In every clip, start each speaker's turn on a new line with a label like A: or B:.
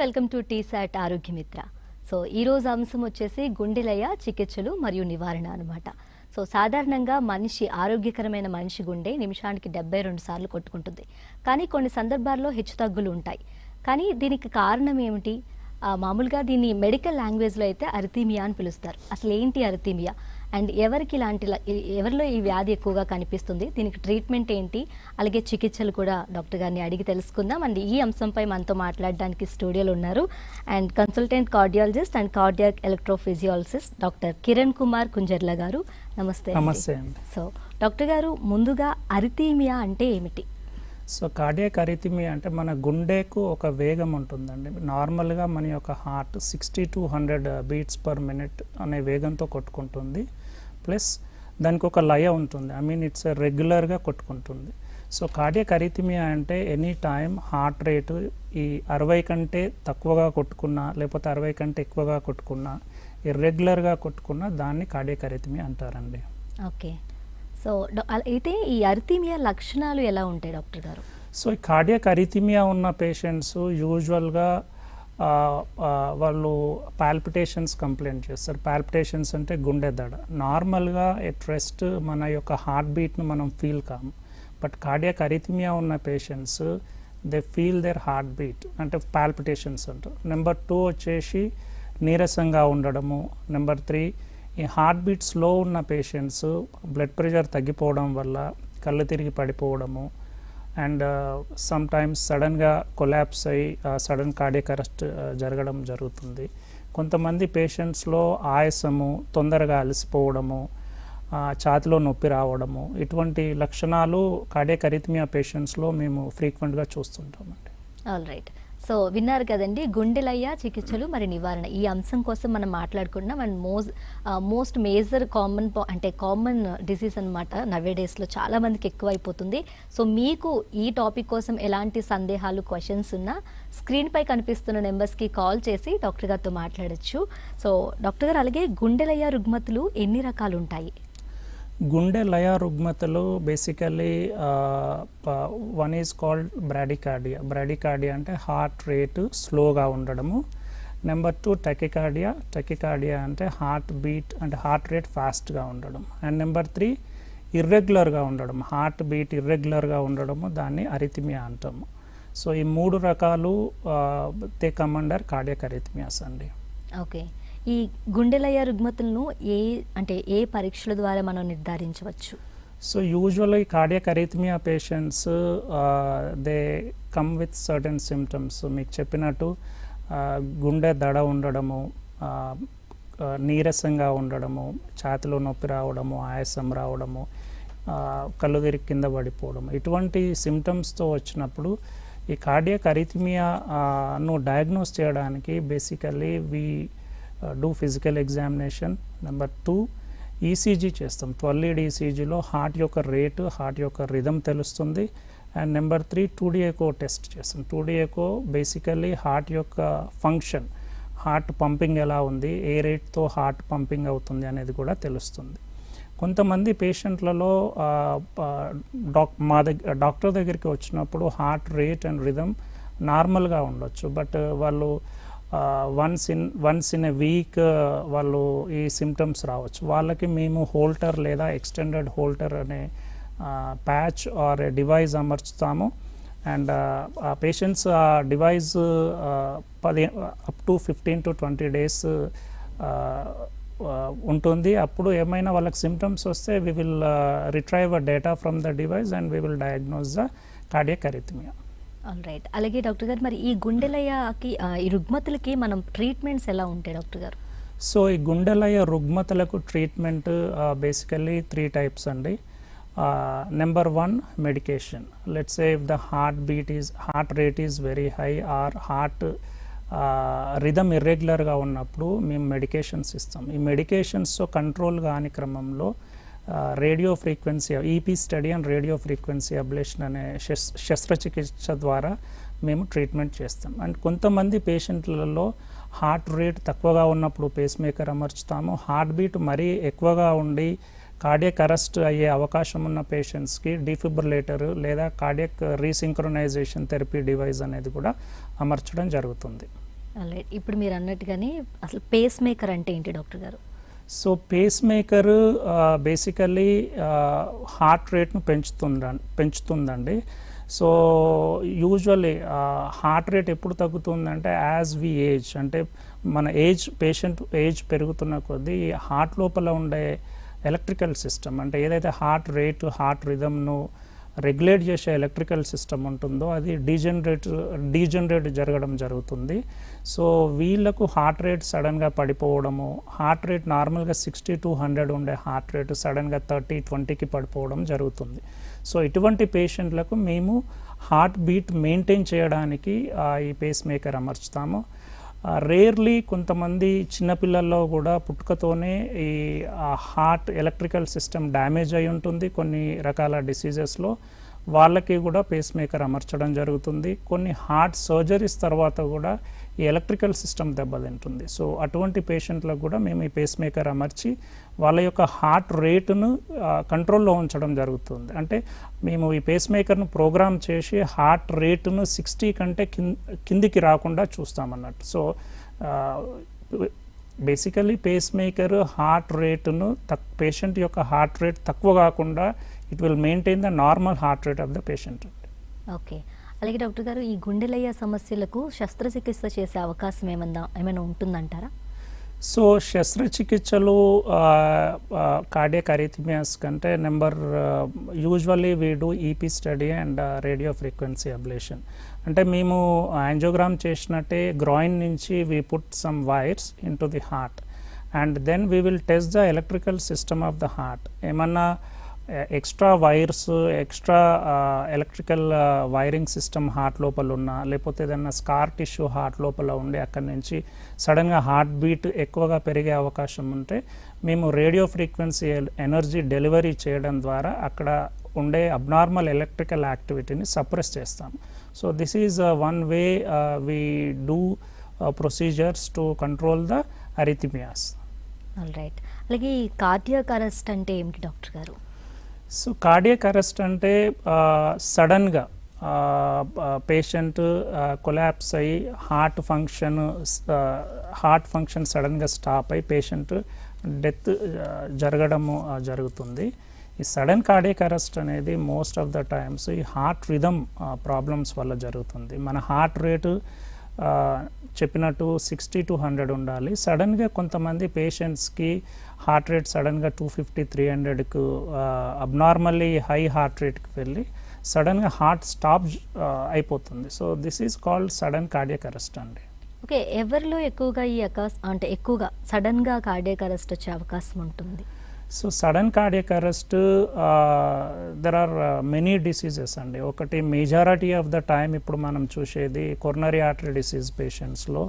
A: Welcome to T-SAT Aarogyamitra. So ఈ రోజు అంశం వచ్చేసి గుండెలయ చికిత్సలు మరియు నివారణ అన్నమాట. సో సాధారణంగా మనిషి ఆరోగ్యకరమైన మనిషి గుండె నిమిషానికి 72 సార్లు కొట్టుకుంటుంది. కానీ కొన్ని సందర్భాల్లో హెచ్చుతగ్గులు ఉంటాయి. కానీ దీనికి కారణం ఏమిటి? మామూలుగా దీన్ని మెడికల్ లాంగ్వేజ్లో అయితే అరిథీమియా అని పిలుస్తారు. అసలు ఏంటి అరిథీమియా అండ్ ఎవరిలో ఈ వ్యాధి ఎక్కువగా కనిపిస్తుంది, దీనికి ట్రీట్మెంట్ ఏంటి, అలాగే చికిత్సలు కూడా డాక్టర్ గారిని అడిగి తెలుసుకుందాం. అండ్ ఈ అంశంపై మనతో మాట్లాడడానికి స్టూడియోలో ఉన్నారు and consultant cardiologist and cardiac electrophysiologist doctor Kiran Kumar Kanjarla గారు. నమస్తే.
B: నమస్తే.
A: సో డాక్టర్ గారు, ముందుగా అరిథీమియా అంటే ఏమిటి?
B: సో కార్డియాక్ అరిథిమియా అంటే మన గుండెకు ఒక వేగం ఉంటుందండి. నార్మల్గా మన యొక్క heart 60 to 100 beats per minute అనే వేగంతో కొట్టుకుంటుంది. ప్లస్ దానికి ఒక లయ ఉంటుంది, ఇట్స్ రెగ్యులర్గా కొట్టుకుంటుంది. సో కార్డియాక్ అరిథిమియా అంటే ఎనీ టైం హార్ట్ రేటు ఈ 60 కంటే తక్కువగా కొట్టుకున్నా లేకపోతే 60 కంటే ఎక్కువగా కొట్టుకున్నా ఇర్రెగ్యులర్గా కొట్టుకున్నా దాన్ని కార్డియాక్ అరిథిమియా అంటారండి.
A: ఓకే. సో అయితే ఈ అరిథీమియా లక్షణాలు ఎలా ఉంటాయి డాక్టర్ గారు?
B: సో ఈ కార్డియాక్ అరిథిమియా ఉన్న పేషెంట్స్ యూజువల్గా వాళ్ళు పాల్పిటేషన్స్ కంప్లైంట్ చేస్తారు. పాల్పిటేషన్స్ అంటే గుండె దడ. నార్మల్గా ఎట్ రెస్ట్ మన యొక్క హార్ట్ బీట్ను మనం ఫీల్ కాము. బట్ కార్డియాక్ అరిథిమియా ఉన్న patients they feel their heart beat, అంటే పాల్పిటేషన్స్ అంటారు. నెంబర్ 2 వచ్చేసి నీరసంగా ఉండడము. నెంబర్ 3 ఈ హార్ట్ బీట్ స్లో ఉన్న పేషెంట్స్ బ్లడ్ ప్రెషర్ తగ్గిపోవడం వల్ల కళ్ళు తిరిగి పడిపోవడము అండ్ సమ్ టైమ్స్ సడన్గా కొలాప్స్ అయ్యి సడన్ కార్డియాక్ అరెస్ట్ జరగడం జరుగుతుంది. కొంతమంది పేషెంట్స్లో ఆయాసము, తొందరగా అలసిపోవడము, ఛాతిలో నొప్పి రావడము, ఇటువంటి లక్షణాలు కార్డియాక్ అరిథిమియా పేషెంట్స్లో మేము ఫ్రీక్వెంట్గా చూస్తుంటామండి.
A: All right. సో విన్నారు కదండి, గుండెలయ్య చికిత్సలు మరి నివారణ ఈ అంశం కోసం మనం మాట్లాడుకుంటున్నాం. And most major common disease అనమాట నవేడేస్లో చాలా మందికి ఎక్కువ అయిపోతుంది. సో మీకు ఈ టాపిక్ కోసం ఎలాంటి సందేహాలు, క్వశ్చన్స్ ఉన్నా స్క్రీన్పై కనిపిస్తున్న నెంబర్స్కి కాల్ చేసి డాక్టర్ గారితో మాట్లాడచ్చు. సో డాక్టర్ గారు, అలాగే గుండెలయ్య రుగ్మతులు ఎన్ని రకాలు ఉంటాయి?
B: గుండె లయ రుగ్మతలు basically one is called bradycardia. Bradycardia అంటే హార్ట్ రేటు స్లోగా ఉండడము. నెంబర్ 2 టెకికార్డియా అంటే హార్ట్ బీట్ అంటే హార్ట్ రేట్ ఫాస్ట్గా ఉండడం. అండ్ నెంబర్ 3 ఇర్రెగ్యులర్గా ఉండడం, హార్ట్ బీట్ ఇర్రెగ్యులర్గా ఉండడము, దాన్ని అరిథిమియా అంటాము. సో ఈ 3 రకాలు దే కమ్ అండర్ కార్డియాక్ అరిథిమియాస్ అండి.
A: ఓకే. ఈ గుండెలయ్య రుగ్మతులను ఏ పరీక్షల ద్వారా మనం నిర్ధారించవచ్చు?
B: So usually cardiac arrhythmia patients they come with certain symptoms. మీకు చెప్పినట్టు గుండె దడ ఉండడము, నీరసంగా ఉండడము, ఛాతిలో నొప్పి రావడము, ఆయాసం రావడము, కళ్ళు తిరిగి కింద పడిపోవడం, ఇటువంటి సిమ్టమ్స్తో వచ్చినప్పుడు ఈ కార్డియాక్ అరిథిమియాను డయాగ్నోస్ చేయడానికి basically do physical examination. Number 2 ECG చేస్తాం. 12 lead ఈసీజీలో హార్ట్ యొక్క రేటు, హార్ట్ యొక్క రిథమ్ తెలుస్తుంది. And number 3 2D echo test చేస్తాం. 2D ఎకో బేసికల్లీ హార్ట్ యొక్క ఫంక్షన్, హార్ట్ పంపింగ్ ఎలా ఉంది, ఏ రేట్తో హార్ట్ పంపింగ్ అవుతుంది అనేది కూడా తెలుస్తుంది. కొంతమంది పేషెంట్లలో డాక్టర్ దగ్గరికి వచ్చినప్పుడు హార్ట్ రేట్ అండ్ రిథమ్ నార్మల్గా ఉండొచ్చు. బట్ వాళ్ళు వన్స్ ఇన్ ఎ వీక్ వాళ్ళు ఈ సిమ్టమ్స్ రావచ్చు. వాళ్ళకి మేము హోల్టర్ లేదా ఎక్స్టెండెడ్ హోల్టర్ అనే ప్యాచ్ ఆర్ డివైస్ అమర్చుతాము. అండ్ ఆ పేషెంట్స్ ఆ device up to 15 to 20 days ఉంటుంది. అప్పుడు ఏమైనా వాళ్ళకి సిమ్టమ్స్ వస్తే we will retrieve data from the device and we will diagnose the cardiac arrhythmia.
A: All right. అలాగే డాక్టర్ గారు, మరి ఈ గుండెలయ్యకి ఈ రుగ్మతులకి మనం ట్రీట్మెంట్స్ ఎలా ఉంటాయి డాక్టర్ గారు?
B: సో ఈ గుండెలయ రుగ్మతలకు ట్రీట్మెంట్ బేసికల్లీ 3 types అండి. Number 1 medication. Let's say if the heart rate is very high or heart rhythm ఇర్రెగ్యులర్గా ఉన్నప్పుడు మేము మెడికేషన్స్ ఇస్తాం. ఈ మెడికేషన్స్తో కంట్రోల్ కాని క్రమంలో radio frequency EP study and radio frequency ablation అనే శస్త్రచికిత్స ద్వారా మేము ట్రీట్మెంట్ చేస్తాం. అండ్ కొంతమంది పేషెంట్లలో హార్ట్ రేట్ తక్కువగా ఉన్నప్పుడు పేస్ మేకర్ అమర్చుతాము. హార్ట్ బీట్ మరీ ఎక్కువగా ఉండి కార్డియాక్ అరెస్ట్ అయ్యే అవకాశం ఉన్న పేషెంట్స్కి డిఫిబ్రిలేటర్ లేదా కార్డియాక్ రీసింక్రొనైజేషన్ థెరపీ డివైస్ అనేది కూడా అమర్చడం జరుగుతుంది.
A: ఆల్రైట్. ఇప్పుడు మీరు అన్నట్టుగానే అసలు పేస్ మేకర్ అంటే ఏంటి డాక్టర్ గారు?
B: So face maker basically heart రేట్ను పెంచుతుందండి. సో యూజువల్లీ హార్ట్ రేట్ ఎప్పుడు తగ్గుతుందంటే యాజ్ వి ఏజ్, అంటే మన పేషెంట్ ఏజ్ పెరుగుతున్న కొద్దీ హార్ట్ లోపల ఉండే ఎలక్ట్రికల్ సిస్టమ్, అంటే ఏదైతే హార్ట్ రేటు హార్ట్ రిథమ్ను రెగ్యులేట్ చేసే ఎలక్ట్రికల్ సిస్టమ్ ఉంటుందో అది డీజనరేట్ జరగడం జరుగుతుంది. సో వీళ్ళకు హార్ట్ రేట్ సడన్గా పడిపోవడము, హార్ట్ రేట్ నార్మల్గా 60 to 100 ఉండే హార్ట్ రేటు సడన్గా 30-20కి పడిపోవడం జరుగుతుంది. సో ఇటువంటి పేషెంట్లకు మేము హార్ట్ బీట్ మెయింటైన్ చేయడానికి ఈ పేస్ మేకర్ అమర్చుతాము. రేర్లీ కొంతమంది చిన్నపిల్లల్లో కూడా పుట్టుకతోనే ఈ హార్ట్ ఎలక్ట్రికల్ సిస్టమ్ డ్యామేజ్ అయి ఉంటుంది. కొన్ని రకాల డిసీజెస్లో వాళ్ళకి కూడా పేస్ మేకర్ అమర్చడం జరుగుతుంది. కొన్ని హార్ట్ సర్జరీస్ తర్వాత కూడా ఈ ఎలక్ట్రికల్ సిస్టమ్ దెబ్బతింటుంది. సో అటువంటి పేషెంట్లకు కూడా మేము ఈ పేస్ మేకర్ అమర్చి వాళ్ళ యొక్క హార్ట్ రేటును కంట్రోల్లో ఉంచడం జరుగుతుంది. అంటే మేము ఈ పేస్ మేకర్ను ప్రోగ్రామ్ చేసి హార్ట్ రేటును 60 కంటే కిందికి రాకుండా చూస్తామన్నట్టు. So basically pace maker heart రేటును పేషెంట్ యొక్క హార్ట్ రేట్ తక్కువ కాకుండా it will maintain the normal heart rate of the patient.
A: Okay. అలాగే డాక్టర్ గారు, ఈ గుండెలయ్య సమస్యలకు శస్త్రచికిత్స చేసే అవకాశం ఏమైనా ఉంటుందంటారా?
B: సో శస్త్రచికిత్సలు కార్డియాక్ అరిథమియాస్ కంటే usually we do EP study and radio frequency ablation. అంటే మేము యాంజియోగ్రామ్ చేసినట్టే గ్రాయిన్ నుంచి we put some wires into the heart and then we will test the electrical system of the heart. ఏమన్నా extra wires, extra electrical wiring system heart లోపల ఉన్నా, లేకపోతే ఏదన్నా scar tissue heart లోపల ఉండి అక్కడి నుంచి సడన్గా హార్ట్ బీట్ ఎక్కువగా పెరిగే అవకాశం ఉంటే మేము రేడియో ఫ్రీక్వెన్సీ ఎనర్జీ డెలివరీ చేయడం ద్వారా అక్కడ ఉండే అబ్నార్మల్ ఎలక్ట్రికల్ యాక్టివిటీని సప్రెస్ చేస్తాం. So this is one way we do procedures to control the arrhythmias.
A: Alright. అలాగే ఈ కార్డియాక్ అరెస్ట్ అంటే ఏమిటి డాక్టర్ గారు?
B: సో కార్డియాక్ అరెస్ట్ అంటే సడన్గా పేషెంట్ కొలాప్స్ అయ్యి హార్ట్ ఫంక్షన్ సడన్గా స్టాప్ అయ్యి పేషెంట్ డెత్ జరగడము జరుగుతుంది. ఈ సడన్ కార్డియాక్ అరెస్ట్ అనేది మోస్ట్ ఆఫ్ ద టైమ్స్ ఈ హార్ట్ రిథమ్ ప్రాబ్లమ్స్ వల్ల జరుగుతుంది. మన హార్ట్ రేటు చెప్పినట్టు 60 to 100 ఉండాలి. సడన్గా కొంతమంది పేషెంట్స్కి హార్ట్ రేట్ సడన్గా 250-300కు అబ్నార్మల్లీ హై హార్ట్ రేట్కి వెళ్ళి సడన్గా హార్ట్ స్టాప్ అయిపోతుంది. So this is called sudden cardiac arrest అండి.
A: ఓకే. ఎవరిలో ఎక్కువగా ఎక్కువగా సడన్గా కార్డియాక్ అరెస్ట్ వచ్చే అవకాశం ఉంటుంది?
B: So sudden cardiac arrest there are many diseases అండి. ఒకటి మెజారిటీ ఆఫ్ ద టైమ్ ఇప్పుడు మనం చూసేది కొరోనరీ ఆర్టరీ డిసీజ్ పేషెంట్స్లో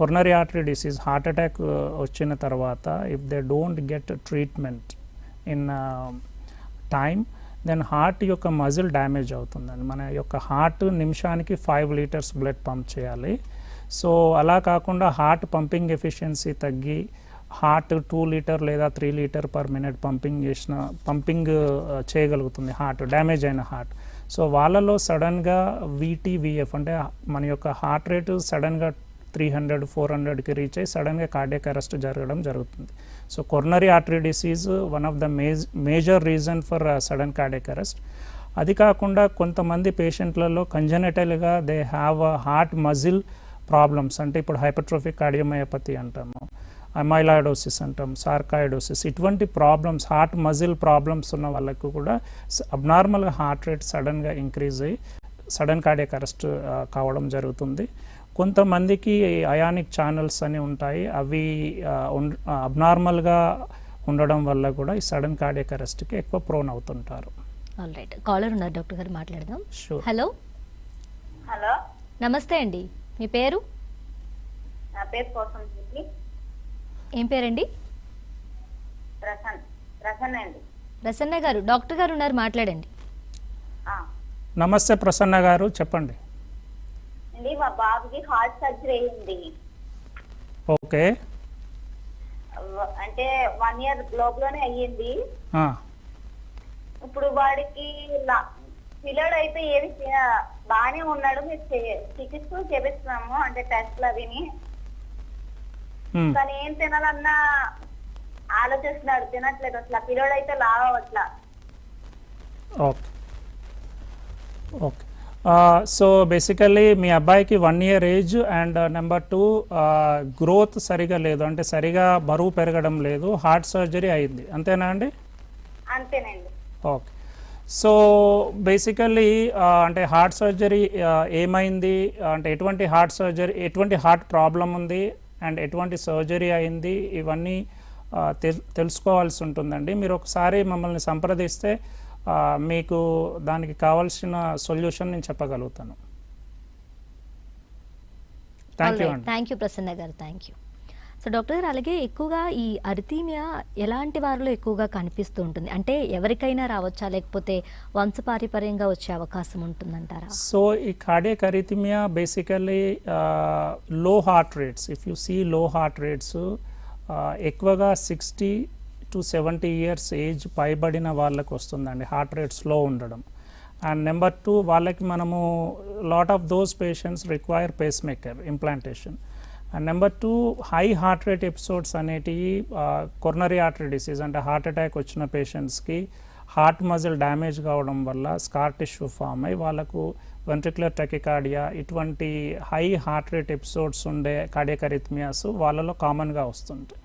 B: coronary artery disease heart attack వచ్చిన తర్వాత if they don't get treatment in time then heart యొక్క మజిల్ డ్యామేజ్ అవుతుందండి. మన యొక్క హార్ట్ నిమిషానికి 5 liters బ్లడ్ పంప్ చేయాలి. సో అలా కాకుండా హార్ట్ పంపింగ్ ఎఫిషియన్సీ తగ్గి హార్ట్ 2 liter లేదా 3 liter per minute పంపింగ్ చేయగలుగుతుంది హార్ట్ డ్యామేజ్ అయిన హార్ట్. సో వాళ్ళలో సడన్గా VT-VF అంటే మన యొక్క హార్ట్ రేటు సడన్గా 300-400కి రీచ్ అయ్యి సడన్గా కార్డియాక్ అరెస్ట్ జరగడం జరుగుతుంది. So coronary artery disease one of the major reason for sudden cardiac arrest. అది కాకుండా కొంతమంది పేషెంట్లలో కంజెనిటల్గా they have heart muscle problems, అంటే ఇప్పుడు హైపర్ట్రోఫిక్ కార్డియోమయోపతి అంటాము, అమైలాయిడోసిస్ అంటాం, సార్కాయిడోసిస్, ఇటువంటి ప్రాబ్లమ్స్ హార్ట్ మజిల్ ప్రాబ్లమ్స్ ఉన్న వాళ్ళకు కూడా అబ్నార్మల్గా హార్ట్ రేట్ సడన్గా ఇంక్రీజ్ అయ్యి సడన్ కార్డియాక్ అరెస్ట్ కావడం జరుగుతుంది. కొంతమందికి అయానిక్ ఛానల్స్ అని ఉంటాయి, అవి అబ్నార్మల్గా ఉండడం వల్ల కూడా ఈ సడన్ కార్డియాక్ అరెస్ట్కి ఎక్కువ ప్రోన్ అవుతుంటారు.
A: ఆల్రైట్. కాలర్ ఉన్నారు డాక్టర్ గారు, మాట్లాడదాం.
C: హలో.
A: నమస్తే అండి, మీ పేరు?
C: నా పేరు కోసం.
A: ఏం పేరండి?
C: ప్రసన్న అండి.
A: ప్రసన్న గారు, డాక్టర్ గారు ఉన్నారు, మాట్లాడండి.
B: నమస్తే ప్రసన్న గారు, చెప్పండి.
C: అండి మా బాబుకి హార్ట్ సర్జరీ అయింది.
B: ఓకే.
C: అంటే 1 year లోనే అయ్యింది. ఇప్పుడు వాడికి పిల్లడు అయితే ఏది బాగానే ఉన్నాడు, మీరు చికిత్స చేపిస్తున్నాము అంటే టెస్ట్లు అవిని, కానీ ఏం తినాలన్నా ఆలోచిస్తున్నాడు, తినట్లేదు అట్లా. పిల్లడు అయితే లావట్లా.
B: ఓకే ఓకే సో బేసికల్లీ మీ అబ్బాయికి 1 year age and number 2 growth సరిగా లేదు, అంటే సరిగా బరువు పెరగడం లేదు, హార్ట్ సర్జరీ అయింది, అంతేనా అండి?
C: అంతేనండి.
B: ఓకే. సో బేసికల్లీ అంటే హార్ట్ సర్జరీ ఏమైంది, అంటే ఎటువంటి హార్ట్ సర్జరీ, ఎటువంటి హార్ట్ ప్రాబ్లం ఉంది అండ్ ఎటువంటి సర్జరీ అయింది, ఇవన్నీ తెలుసుకోవాల్సి ఉంటుందండి. మీరు ఒకసారి మమ్మల్ని సంప్రదిస్తే మీకు దానికి కావాల్సిన సొల్యూషన్ నేను చెప్పగలుగుతాను. థ్యాంక్ యూ అండి.
A: థ్యాంక్ యూ ప్రసన్న గారు, థ్యాంక్ యూ. సో డాక్టర్ గారు, అలాగే ఎక్కువగా ఈ అరిథీమియా ఎలాంటి వారిలో ఎక్కువగా కనిపిస్తూ ఉంటుంది? అంటే ఎవరికైనా రావచ్చా, లేకపోతే వంశపారంపర్యంగా వచ్చే అవకాశం ఉంటుందంటారా?
B: సో ఈ cardiac arrhythmia basically low heart rates, if you see low heart rates ఎక్కువగా 60 to 70 years ఏజ్ పైబడిన వాళ్ళకు వస్తుందండి హార్ట్ రేట్ స్లో ఉండడం. అండ్ నెంబర్ 2, వాళ్ళకి మనము lot of those patients require pace maker implantation. And number 2, high heart rate episodes అనేటివి coronary artery disease అంటే heart attack వచ్చిన పేషెంట్స్కి హార్ట్ మజిల్ డ్యామేజ్ కావడం వల్ల స్కార్ టిష్యూ ఫామ్ అయ్యి వాళ్ళకు వెంట్రిక్యులర్ టెకికార్డియా, ఇటువంటి హై హార్ట్ రేట్ ఎపిసోడ్స్ ఉండే కార్డియాక్ అరిథమియాస్ వాళ్ళలో కామన్గా వస్తుంటాయి.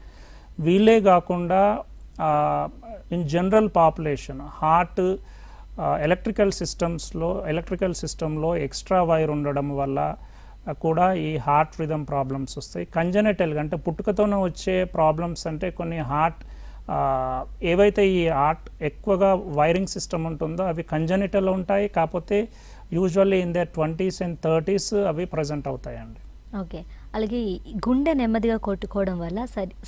B: వీళ్ళే కాకుండా in general population heart electrical సిస్టంలో ఎక్స్ట్రా వైర్ ఉండడం వల్ల కూడా ఈ హార్ట్ రిథమ్ ప్రాబ్లమ్స్ వస్తాయి. కంజెనిటల్గా అంటే పుట్టుకతోనే వచ్చే ప్రాబ్లమ్స్ అంటే కొన్ని హార్ట్ ఏవైతే ఈ హార్ట్ ఎక్కువగా వైరింగ్ సిస్టమ్ ఉంటుందో అవి కంజెనిటల్ ఉంటాయి, కాకపోతే usually in their 20s and 30s అవి ప్రజెంట్ అవుతాయండి.
A: ఓకే. అలాగే గుండె నెమ్మదిగా కొట్టుకోవడం వల్ల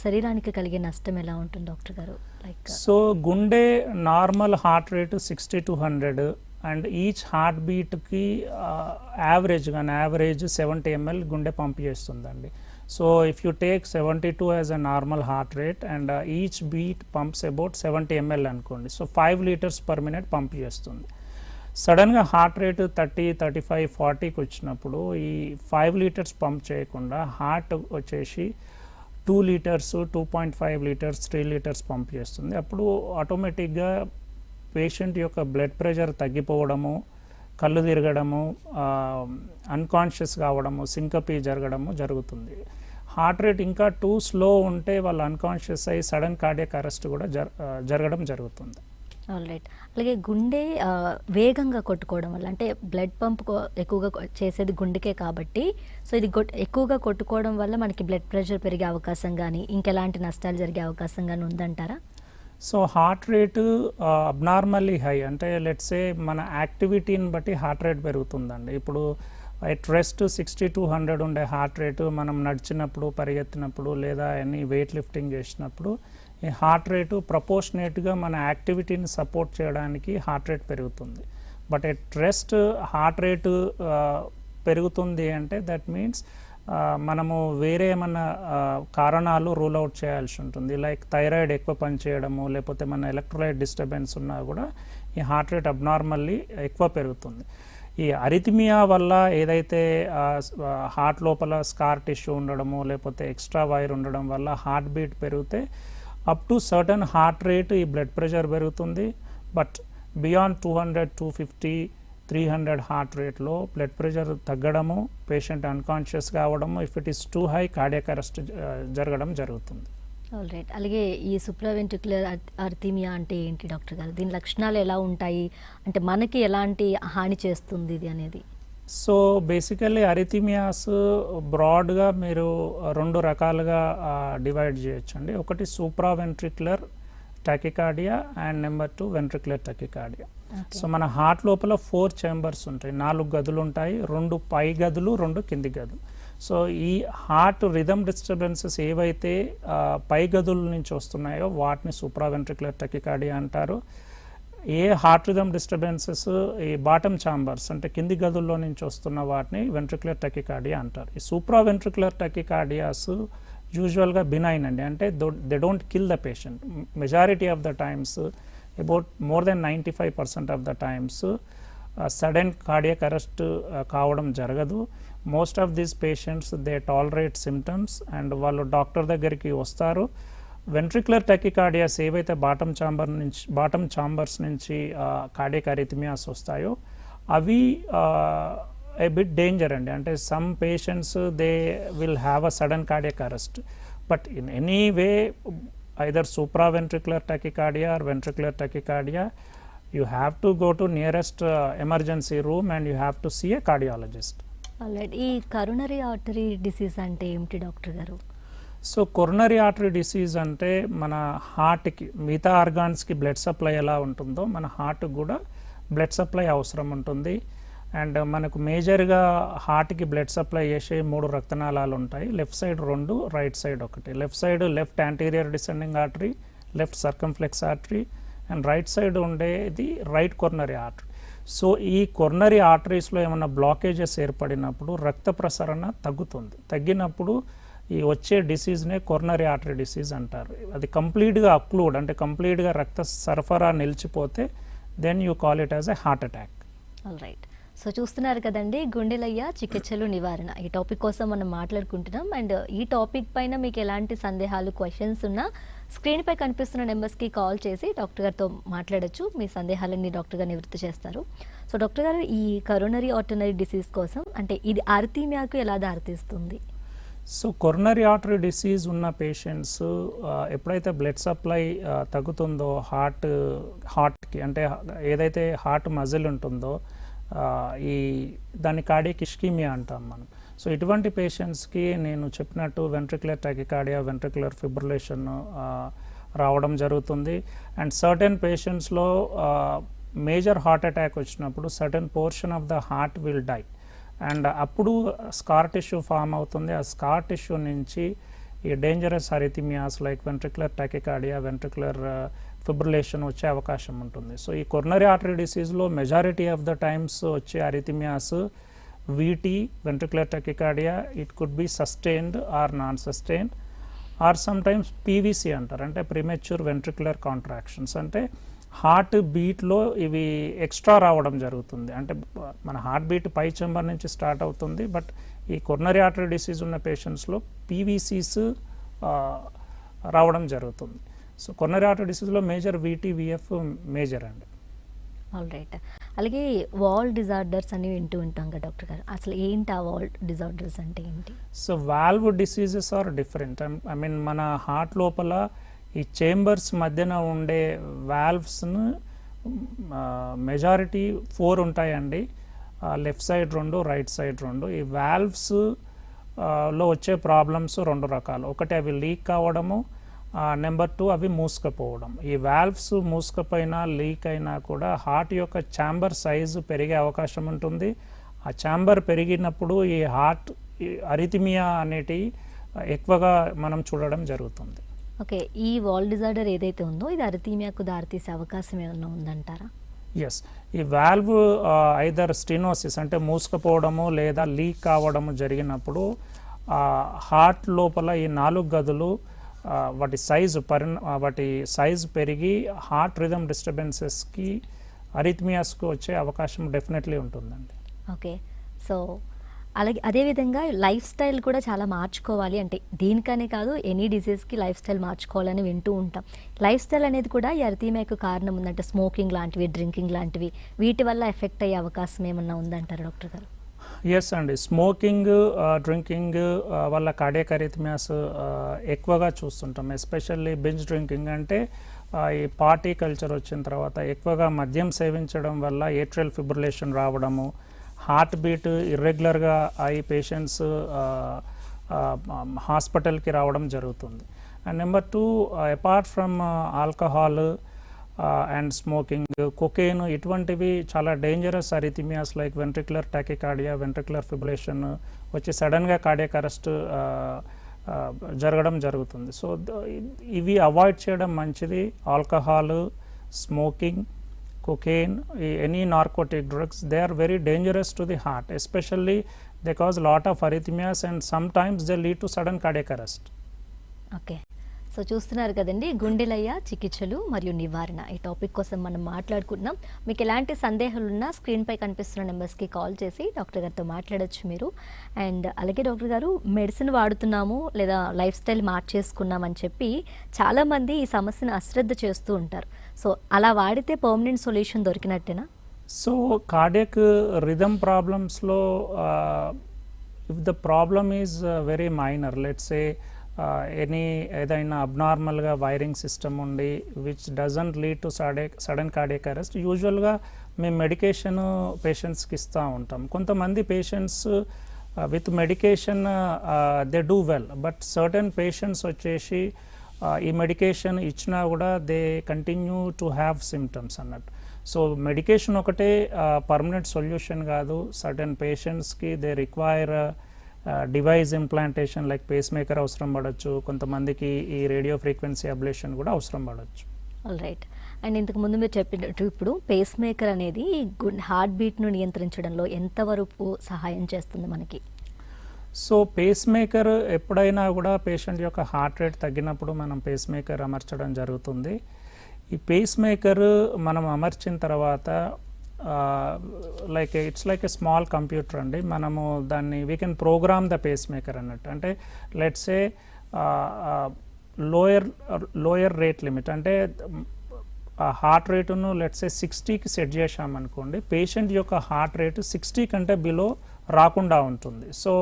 A: శరీరానికి కలిగే నష్టం ఎలా ఉంటుంది డాక్టర్ గారు? లైక్
B: సో గుండె normal heart rate 60 to 100 and each heart బీట్కి యావరేజ్ 70 ml గుండె పంప్ చేస్తుందండి. So if you take 72 as a normal heart rate and each beat pumps about 70 ml అనుకోండి, so 5 liters per minute pump చేస్తుంది. సడన్గా heart rate 30, 35, 40కి వచ్చినప్పుడు ఈ 5 liters pump చేయకుండా హార్ట్ వచ్చేసి 2 liters, 2.5 liters, 3 liters పంప్ చేస్తుంది. అప్పుడు ఆటోమేటిక్గా పేషెంట్ యొక్క బ్లడ్ ప్రెషర్ తగ్గిపోవడము, కళ్ళు తిరగడము, అన్కాన్షియస్ కావడము, సింకపీ జరుగుతుంది. హార్ట్ రేట్ ఇంకా టూ స్లో ఉంటే వాళ్ళు అన్కాన్షియస్ అయ్యి సడన్ కార్డియాక్ అరెస్ట్ కూడా జరగడం జరుగుతుంది.
A: All right. అలాగే గుండె వేగంగా కొట్టుకోవడం వల్ల, అంటే బ్లడ్ పంప్ ఎక్కువగా చేసేది గుండెకే కాబట్టి, సో ఇది ఎక్కువగా కొట్టుకోవడం వల్ల మనకి బ్లడ్ ప్రెషర్ పెరిగే అవకాశం కానీ ఇంకెలాంటి నష్టాలు జరిగే అవకాశం కానీ ఉందంటారా?
B: So heart rate abnormally high అంటే లెట్సే మన యాక్టివిటీని బట్టి హార్ట్ రేట్ పెరుగుతుందండి. ఇప్పుడు ఎట్ రెస్ట్ 60 to 100 ఉండే హార్ట్ రేటు మనం నడిచినప్పుడు, పరిగెత్తినప్పుడు లేదా ఎనీ వెయిట్ లిఫ్టింగ్ చేసినప్పుడు ఈ హార్ట్ రేటు ప్రపోర్షనేట్గా మన యాక్టివిటీని సపోర్ట్ చేయడానికి హార్ట్ రేట్ పెరుగుతుంది. But at rest heart rate పెరుగుతుంది అంటే దట్ మీన్స్ మనము వేరే ఏమన్నా కారణాలు రూల్ అవుట్ చేయాల్సి ఉంటుంది. లైక్ థైరాయిడ్ ఎక్కువ పనిచేయడము, లేకపోతే మన ఎలక్ట్రోలైట్ డిస్టర్బెన్స్ ఉన్నా కూడా ఈ హార్ట్ రేట్ అబ్నార్మల్లీ ఎక్కువ పెరుగుతుంది. ఈ అరిథమియా వల్ల ఏదైతే హార్ట్ లోపల స్కార్ టిష్యూ ఉండడము, లేకపోతే ఎక్స్ట్రా వైర్ ఉండడం వల్ల హార్ట్ బీట్ పెరిగితే up to certain heart rate ఈ బ్లడ్ ప్రెషర్ పెరుగుతుంది. బట్ బియాండ్ 200, 250, 300 హార్ట్ రేట్లో బ్లడ్ ప్రెషర్ తగ్గడము, పేషెంట్ అన్కాన్షియస్ కావడము, if it is two high cardiac arrest జరగడం జరుగుతుంది.
A: All right. అలాగే ఈ సుప్రావెంట్రిక్యులర్ అరిథమియా అంటే ఏంటి డాక్టర్ గారు? దీని లక్షణాలు ఎలా ఉంటాయి, అంటే మనకి ఎలాంటి హాని చేస్తుంది ఇది అనేది?
B: సో బేసికల్లీ అరిథమియాస్ బ్రాడ్గా మీరు 2 రకాలుగా డివైడ్ చేయొచ్చండి. ఒకటి సూప్రావెంట్రిక్యులర్ టకికార్డియా అండ్ నెంబర్ 2 వెంట్రిక్యులర్ టకికార్డియా. సో మన హార్ట్ లోపల 4 chambers ఉంటాయి, 4 గదులు ఉంటాయి, 2 పై గదులు, 2 కింది గదులు. సో ఈ హార్ట్ రిథమ్ డిస్టర్బెన్సెస్ ఏవైతే పై గదుల నుంచి వస్తున్నాయో వాటిని సూప్రావెంట్రిక్యులర్ టకికార్డియా అంటారు. ఏ హార్ట్ రిథమ్ డిస్టర్బెన్సెస్ ఈ బాటమ్ ఛాంబర్స్ అంటే కింది గదుల్లో నుంచి వస్తున్న వాటిని వెంట్రిక్యులర్ టకికార్డియా అంటారు. ఈ సూప్రావెంట్రిక్యులర్ టకికార్డియాస్ యూజువల్గా బినైన్ అండి, అంటే they don't kill the patient. Majority of the times about more than 95% of the times sudden cardiac arrest కావడం జరగదు. Most of these patients they tolerate symptoms and వాళ్ళు డాక్టర్ దగ్గరికి వస్తారు. వెంట్రిక్యులర్ టెకికార్డియాస్ ఏవైతే బాటమ్ ఛాంబర్స్ నుంచి cardiac అరిథమియాస్ వస్తాయో అవి ఏ bit danger అండి. అంటే some patients they will have a sudden cardiac arrest, but in any way either supraventricular tachycardia or ventricular tachycardia, you have to go to nearest emergency room and you have to see a cardiologist.
A: Alright. ఈ coronary artery disease అంటే ఏమిటి doctor గారు?
B: So coronary artery disease అంటే మన హార్ట్కి మిగతా ఆర్గాన్స్కి blood supply ఎలా ఉంటుందో మన హార్ట్కి కూడా బ్లడ్ సప్లై అవసరం ఉంటుంది. అండ్ మనకు మేజర్గా హార్ట్కి బ్లడ్ సప్లై చేసే 3 రక్తనాళాలు ఉంటాయి. Left side 2, right side 1. Left side left anterior descending artery, left circumflex artery, and right side ఉండేది రైట్ కొర్నరీ ఆర్టరీ. సో ఈ కొర్నరీ ఆర్టరీస్లో ఏమైనా బ్లాకేజెస్ ఏర్పడినప్పుడు రక్త ప్రసరణ తగ్గినప్పుడు ఈ వచ్చే డిసీజ్నే కొర్నరీ ఆర్టరీ డిసీజ్ అంటారు. అది కంప్లీట్గా అక్లూడ్ అంటే కంప్లీట్గా రక్త సరఫరా నిలిచిపోతే then you call it as a heart attack.
A: Alright. So చూస్తున్నారు కదండి, గుండెలయ్య చికిత్సలు నివారణ ఈ టాపిక్ కోసం మనం మాట్లాడుకుంటున్నాం. అండ్ ఈ టాపిక్ పైన మీకు ఎలాంటి సందేహాలు, క్వశ్చన్స్ ఉన్నా స్క్రీన్పై కనిపిస్తున్న నెంబర్స్కి కాల్ చేసి డాక్టర్ గారితో మాట్లాడచ్చు. మీ సందేహాలన్నీ డాక్టర్ గారు నివృత్తి చేస్తారు. సో డాక్టర్ గారు, ఈ కరోనరీ ఆర్టరీ డిసీజ్ కోసం అంటే ఇది అరిథమియాకు ఎలా దారితీస్తుంది?
B: సో కొరోనరీ ఆర్టరీ డిసీజ్ ఉన్న పేషెంట్స్ ఎప్పుడైతే బ్లడ్ సప్లై తగ్గుతుందో హార్ట్కి అంటే ఏదైతే హార్ట్ మజిల్ ఉంటుందో ఈ దాన్ని కార్డియక్ ఇస్కీమియా అంటాం మనం. సో ఇటువంటి పేషెంట్స్కి నేను చెప్పినట్టు వెంట్రిక్యులర్ టెకికార్డియా, వెంట్రిక్యులర్ ఫిబ్రిలేషన్ రావడం జరుగుతుంది. అండ్ సర్టెన్ పేషెంట్స్లో మేజర్ హార్ట్ అటాక్ వచ్చినప్పుడు certain portion of the heart will die and అప్పుడు స్కార్ టిష్యూ ఫామ్ అవుతుంది. ఆ స్కార్ టిష్యూ నుంచి ఈ dangerous arrhythmias like ventricular tachycardia, ventricular fibrillation వచ్చే అవకాశం ఉంటుంది. సో ఈ కొరోనరీ ఆర్టరీ డిసీజ్లో మెజారిటీ ఆఫ్ ద టైమ్స్ వచ్చే arrhythmias VT, ventricular tachycardia, it could be sustained or non sustained or sometimes PVC అంటారు. అంటే ప్రిమెచ్యూర్ వెంట్రిక్యులర్ కాంట్రాక్షన్స్, అంటే heart బీట్లో ఇవి ఎక్స్ట్రా రావడం జరుగుతుంది. అంటే మన హార్ట్ బీట్ పై చెంబర్ నుంచి స్టార్ట్ అవుతుంది, బట్ ఈ కొరోనరీ ఆర్టరీ డిసీజ్ ఉన్న పేషెంట్స్లో పీవీసీస్ రావడం జరుగుతుంది. సో కొరోనరీ ఆర్టరీ డిసీజ్లో మేజర్ వీటీ, విఎఫ్ మేజర్ అండి.
A: ఆల్రైట్. అలాగే వాల్ డిజార్డర్స్ అని వింటూ ఉంటాం కదా డాక్టర్ గారు, అసలు ఏంటి ఆ వాల్ డిజార్డర్స్ అంటే ఏంటి?
B: So valve diseases are different. I mean మన హార్ట్ లోపల ఈ చేంబర్స్ మధ్యన ఉండే వాల్వ్స్ను మెజారిటీ 4 ఉంటాయండి. Left side 2, right side 2. ఈ వాల్వ్స్ లో వచ్చే ప్రాబ్లమ్స్ 2 రకాలు. ఒకటి అవి లీక్ కావడము, నెంబర్ 2 అవి మూసుకపోవడం. ఈ వాల్వ్స్ మూసుకపోయినా లీక్ అయినా కూడా హార్ట్ యొక్క ఛాంబర్ సైజు పెరిగే అవకాశం ఉంటుంది. ఆ ఛాంబర్ పెరిగినప్పుడు ఈ హార్ట్ అరిథమియా అనేటి ఎక్కువగా మనం చూడడం జరుగుతుంది.
A: ఓకే. ఈ వాల్ డిజార్డర్ ఏదైతే ఉందో ఇది అరిథమియాకు దారితీసే అవకాశం ఏమైనా ఉందంటారా?
B: ఎస్. ఈ వాల్వ్ ఐదర్ స్టెనోసిస్ అంటే మూసుకపోవడము లేదా లీక్ కావడము జరిగినప్పుడు హార్ట్ లోపల ఈ 4 గదులు వాటి సైజు పెరిగి హార్ట్ రిథమ్ డిస్టర్బెన్సెస్కి, అరిథమియాస్కి వచ్చే అవకాశం డెఫినెట్లీ ఉంటుందండి.
A: ఓకే. సో అలాగే అదేవిధంగా లైఫ్ స్టైల్ కూడా చాలా మార్చుకోవాలి, అంటే దీనికనే కాదు ఎనీ డిసీజ్కి లైఫ్ స్టైల్ మార్చుకోవాలని వింటూ ఉంటాం. లైఫ్ స్టైల్ అనేది కూడా ఈ అరిథమియాకు కారణం ఉందంటే స్మోకింగ్ లాంటివి, డ్రింకింగ్ లాంటివి, వీటి వల్ల ఎఫెక్ట్ అయ్యే అవకాశం ఏమన్నా ఉందంటారు డాక్టర్ గారు?
B: ఎస్ అండి. స్మోకింగ్, డ్రింకింగ్ వల్ల కార్డియాక్ అరిథమియాస్ ఎక్కువగా చూస్తుంటాం. ఎస్పెషల్లీ బింజ్ డ్రింకింగ్ అంటే ఈ పార్టీ కల్చర్ వచ్చిన తర్వాత ఎక్కువగా మద్యం సేవించడం వల్ల ఏట్రియల్ ఫిబ్రిలేషన్ రావడము, హార్ట్ బీట్ ఇర్రెగ్యులర్గా అయి పేషెంట్స్ హాస్పిటల్కి రావడం జరుగుతుంది. And number 2, apart from alcohol and smoking, cocaine, ఇటువంటివి చాలా dangerous arrhythmias like ventricular tachycardia, ventricular fibrillation వచ్చి సడన్గా కార్డియాక్ అరెస్ట్ జరగడం జరుగుతుంది. సో ఇవి అవాయిడ్ చేయడం మంచిది. Alcohol, smoking, cocaine, any narcotic drugs, they are very dangerous to the heart, especially they cause lot of arrhythmias and sometimes they lead to sudden cardiac arrest.
A: Okay. So చూస్తున్నారు కదండి, గుండెలయ చికిత్సలు మరియు నివారణ ఈ topic కోసం మనం మాట్లాడుకుంటున్నాం. మీకు ఎలాంటి సందేహాలు ఉన్నా స్క్రీన్పై కనిపిస్తున్న నెంబర్స్కి కాల్ చేసి డాక్టర్ గారితో మాట్లాడొచ్చు మీరు. అండ్ అలాగే డాక్టర్ గారు, మెడిసిన్ వాడుతున్నాము లేదా లైఫ్ స్టైల్ మార్చేసుకున్నామని చెప్పి చాలామంది ఈ సమస్యను అశ్రద్ధ చేస్తూ ఉంటారు. సో అలా వాడితే పర్మనెంట్ సొల్యూషన్ దొరికినట్టేనా?
B: సో కార్డియక్ రిథమ్ ప్రాబ్లమ్స్లో if the problem is very minor, let's say ఏదైనా అబ్నార్మల్గా వైరింగ్ సిస్టమ్ ఉండి which doesn't lead to sudden cardiac arrest, యూజువల్గా మేము మెడికేషన్ పేషెంట్స్కి ఇస్తూ ఉంటాం. కొంతమంది patients with medication they do well, but certain patients వచ్చేసి ఈ మెడికేషన్ ఇచ్చినా కూడా they continue to have symptoms అన్నట్టు. సో మెడికేషన్ ఒకటే పర్మనెంట్ సొల్యూషన్ కాదు. సర్టన్ పేషెంట్స్కి they require device implantation like face maker అవసరం పడవచ్చు, కొంతమందికి ఈ రేడియో ఫ్రీక్వెన్సీ అబ్లేషన్ కూడా అవసరం పడవచ్చు.
A: All right. అండ్ ఇంతకు ముందు మీరు చెప్పినట్టు ఇప్పుడు పేస్ మేకర్ అనేది హార్ట్ బీట్ను నియంత్రించడంలో ఎంతవరకు సహాయం చేస్తుంది మనకి?
B: సో పేస్ మేకర్ ఎప్పుడైనా కూడా పేషెంట్ యొక్క హార్ట్ రేట్ తగ్గినప్పుడు మనం పేస్ మేకర్ అమర్చడం జరుగుతుంది. ఈ పేస్ మేకర్ మనం అమర్చిన తర్వాత like it's like a small computer అండి. మనము దాన్ని we can program the pace maker అన్నట్టు. అంటే let's a lower rate limit, అంటే హార్ట్ రేటును లెట్స్ ఏ 60కి సెట్ చేశామనుకోండి, పేషెంట్ యొక్క హార్ట్ రేటు 60 కంటే బిలో రాకుండా ఉంటుంది. So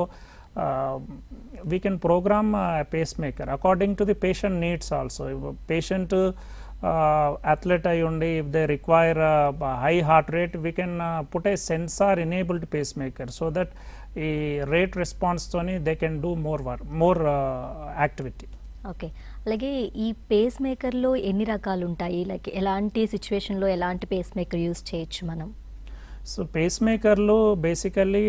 B: we can program pace maker according to the patient needs also. Patient athlete అయి ఉండి if they require high heart rate, we can put a censor enabled pace maker so that ఈ rate రెస్పాన్స్తోని they can do more activity.
A: Okay. అలాగే ఈ face మేకర్లో ఎన్ని రకాలు ఉంటాయి? Like ఎలాంటి సిచ్యువేషన్లో ఎలాంటి పేస్ మేకర్ యూజ్ చేయొచ్చు మనం?
B: సో పేస్ మేకర్లో బేసికల్లీ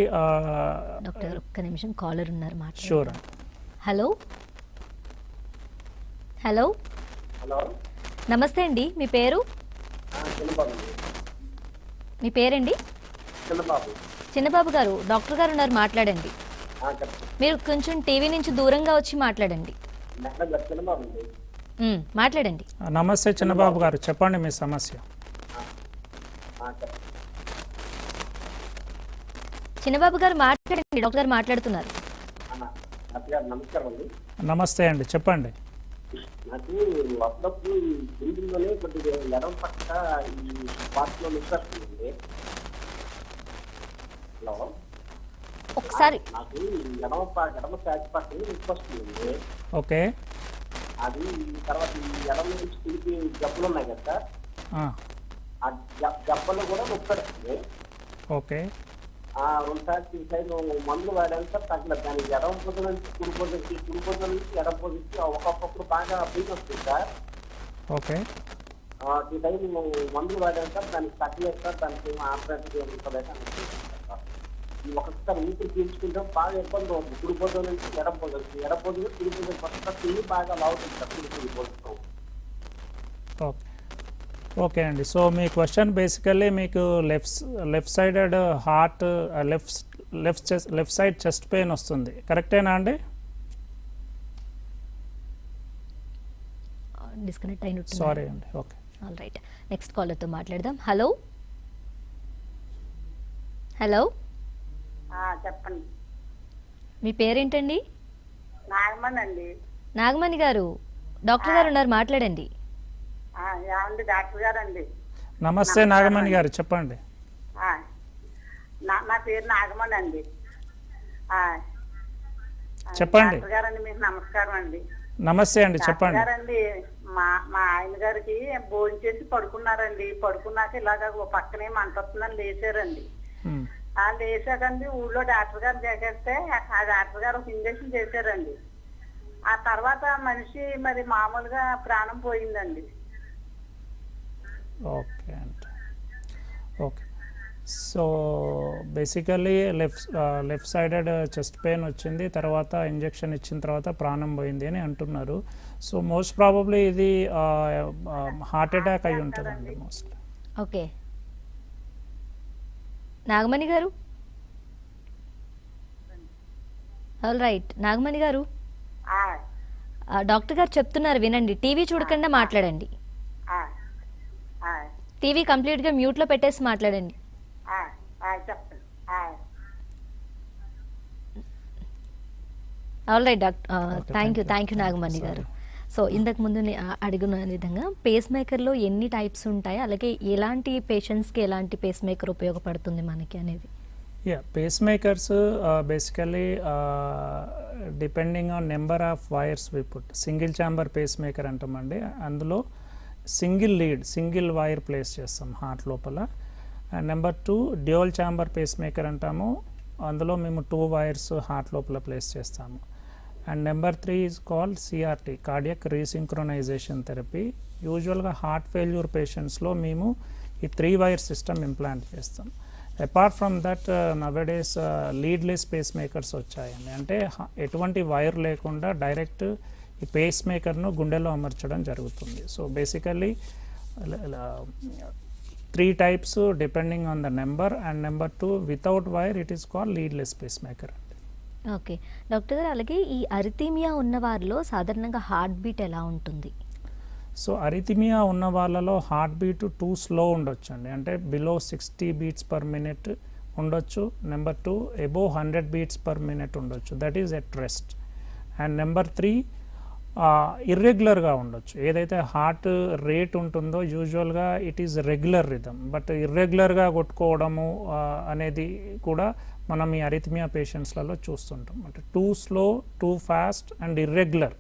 A: డాక్టర్ ఒక్క నిమిషం, కాలర్ ఉన్నారు మాట.
B: షూర్.
A: హలో హలో
D: హలో,
A: నమస్తే అండి, మీ పేరు?
D: చిన్నబాబు.
A: మీ పేరండి?
D: చిన్నబాబు.
A: చిన్నబాబు గారు, డాక్టర్ గారు ఉన్నారు, మాట్లాడండి. మీరు కొంచెం టీవీ నుంచి దూరంగా వచ్చి మాట్లాడండి.
D: చిన్నబాబు అండి.
A: మాట్లాడండి.
B: నమస్తే చిన్నబాబు గారు, చెప్పండి మీ సమస్య.
A: చిన్నబాబు గారు మాట్లాడండి, డాక్టర్ గారు మాట్లాడుతున్నారు.
D: నమస్కారం అండి.
B: నమస్తే అండి, చెప్పండి.
D: నాకు అప్పుడప్పుడు ఈ బిల్డింగ్లోనే కొద్దిగా ఎడమ పక్క ఈ పార్ట్లో నిప్పొస్తుంది. హలో,
A: ఒకసారి
D: నాకు ఎడమ ప్యాచ్ పక్కన నిప్పొస్తుంది.
B: ఓకే.
D: అది తర్వాత ఈ ఎడమ నుంచి తిరిగి జబ్బులు ఉన్నాయి కదా సార్, ఆ జబ్బలు కూడా నొప్పడుతుంది.
B: ఓకే.
D: 2 సార్లు మందులు వాడాను సార్, తగ్గలేదు. దానికి ఎడమ పొద్దు నుంచి కుడి పొద్దు నుంచి ఎడమ పొద్దుకి ఒక్కొక్కప్పుడు బాగా పెయిన్ వస్తుంది సార్.
B: ఓకే.
D: 2 టైం మందులు వాడాను సార్, దానికి తగ్గలేదు సార్. దానికి ఆపరేషన్ ఉంటుందని అనుకుంటున్నాను. ఈ ఒక్కొక్కసారి ఊపిరి పీల్చుకుంటే బాగా ఇబ్బంది అవుతుంది. కుడి పొద్దు నుంచి ఎడమ పొద్దు కుడి పొద్దు కొత్త తిరిగి బాగా లావుతుంది సార్ కుడి పొద్దుతో.
B: ఓకే. ఓకే అండి. సో మీ క్వశ్చన్ బేసికల్లీ మీకు left sided heart left side chest pain వస్తుంది, కరెక్టేనా అండి?
A: డిస్కనెక్ట్ అయినట్టు.
B: సారీ అండి. ఓకే.
A: ఆల్ రైట్, నెక్స్ట్ కాలర్తో మాట్లాడదాం. హలో హలో,
C: చెప్పండి.
A: మీ పేరేంటండి?
C: నాగమణి అండి.
A: నాగమణి గారు, డాక్టర్ గారు ఉన్నారు, మాట్లాడండి.
C: ఏమండి డాక్టర్ గారు అండి?
B: నమస్తే నాగమణి గారు, చెప్పండి.
C: నా పేరు నాగమణి అండి.
B: చెప్పండి.
C: డాక్టర్ గారండి, మీకు నమస్కారం అండి.
B: నమస్తే అండి, చెప్పండి.
C: గారండి, మా ఆయన గారికి భోజనం చేసి పడుకున్నారండి. పడుకున్నాక ఇలాగ పక్కనే మంట వస్తుందని లేచారండి. లేచాకండి ఊళ్ళో డాక్టర్ గారు చేసేస్తే ఆ డాక్టర్ గారు ఒక ఇంజక్షన్ చేశారండి. ఆ తర్వాత మనిషి మరి మామూలుగా ప్రాణం పోయిందండి.
B: ఓకే అండి. Okay. So basically left sided chest pain వచ్చింది, తర్వాత ఇంజెక్షన్ ఇచ్చిన తర్వాత ప్రాణం పోయింది అని అంటున్నారు. సో మోస్ట్ ప్రాబబ్లీ ఇది హార్ట్ అటాక్ అయి ఉంటుందండి మోస్ట్లీ.
A: ఓకే. నాగమణి గారు, ఆల్ రైట్. నాగమణి గారు, డాక్టర్ గారు చెప్తున్నారు వినండి, టీవీ చూడకుండా మాట్లాడండి.
C: ఆ, ఆ,
A: టీవీ కంప్లీట్గా మ్యూట్లో పెట్టేసి మాట్లాడండి.
C: ఆ, ఆ, చెప్పండి. ఆ,
A: all right doctor, thank you Nagamani గారు. సో ఇంతకు ముందు అడిగిన విధంగా పేస్ మేకర్లో ఎన్ని టైప్స్ ఉంటాయి, అలాగే ఎలాంటి పేషెంట్స్కి ఎలాంటి పేస్ మేకర్ ఉపయోగపడుతుంది మనకి అనేది?
B: Pace makers basically depending on number of wires we put. Single chamber face maker అంటామండి, అందులో సింగిల్ వైర్ ప్లేస్ చేస్తాం హార్ట్ లోపల. And number 2 dual chamber face maker అంటాము, అందులో మేము 2 వైర్స్ హార్ట్ లోపల ప్లేస్ చేస్తాము. And number 3 is called CRT, cardiac resynchronization therapy. యూజువల్గా హార్ట్ ఫెయిల్యూర్ పేషెంట్స్లో మేము ఈ 3 వైర్ సిస్టమ్ ఇంప్లాంట్ చేస్తాం. Apart from that nowadays leadless pace makers వచ్చాయండి, అంటే ఎటువంటి వైర్ లేకుండా డైరెక్ట్ ఈ పేస్ మేకర్ను గుండెలో అమర్చడం జరుగుతుంది. So basically 3 types depending on the number, and number 2 without wire it is called leadless pacemaker.
A: Okay doctor గారు, అలాగే ఈ అరిథీమియా ఉన్న వారిలో సాధారణంగా హార్ట్ బీట్ ఎలా ఉంటుంది?
B: సో అరిథిమియా ఉన్న వాళ్ళలో హార్ట్ బీట్ టూ స్లో ఉండొచ్చు అండి, అంటే బిలో 60 beats per minute ఉండొచ్చు. Number 2 above 100 beats per minute ఉండొచ్చు, that is at rest. And number 3 ఇర్రెగ్యులర్గా ఉండొచ్చు. ఏదైతే హార్ట్ రేట్ ఉంటుందో యూజువల్గా it is regular rhythm, but ఇర్రెగ్యులర్గా కొట్టుకోవడము అనేది కూడా మనం ఈ అరిథిమియా పేషెంట్స్లలో చూస్తుంటాం. అంటే too slow, too fast and irregular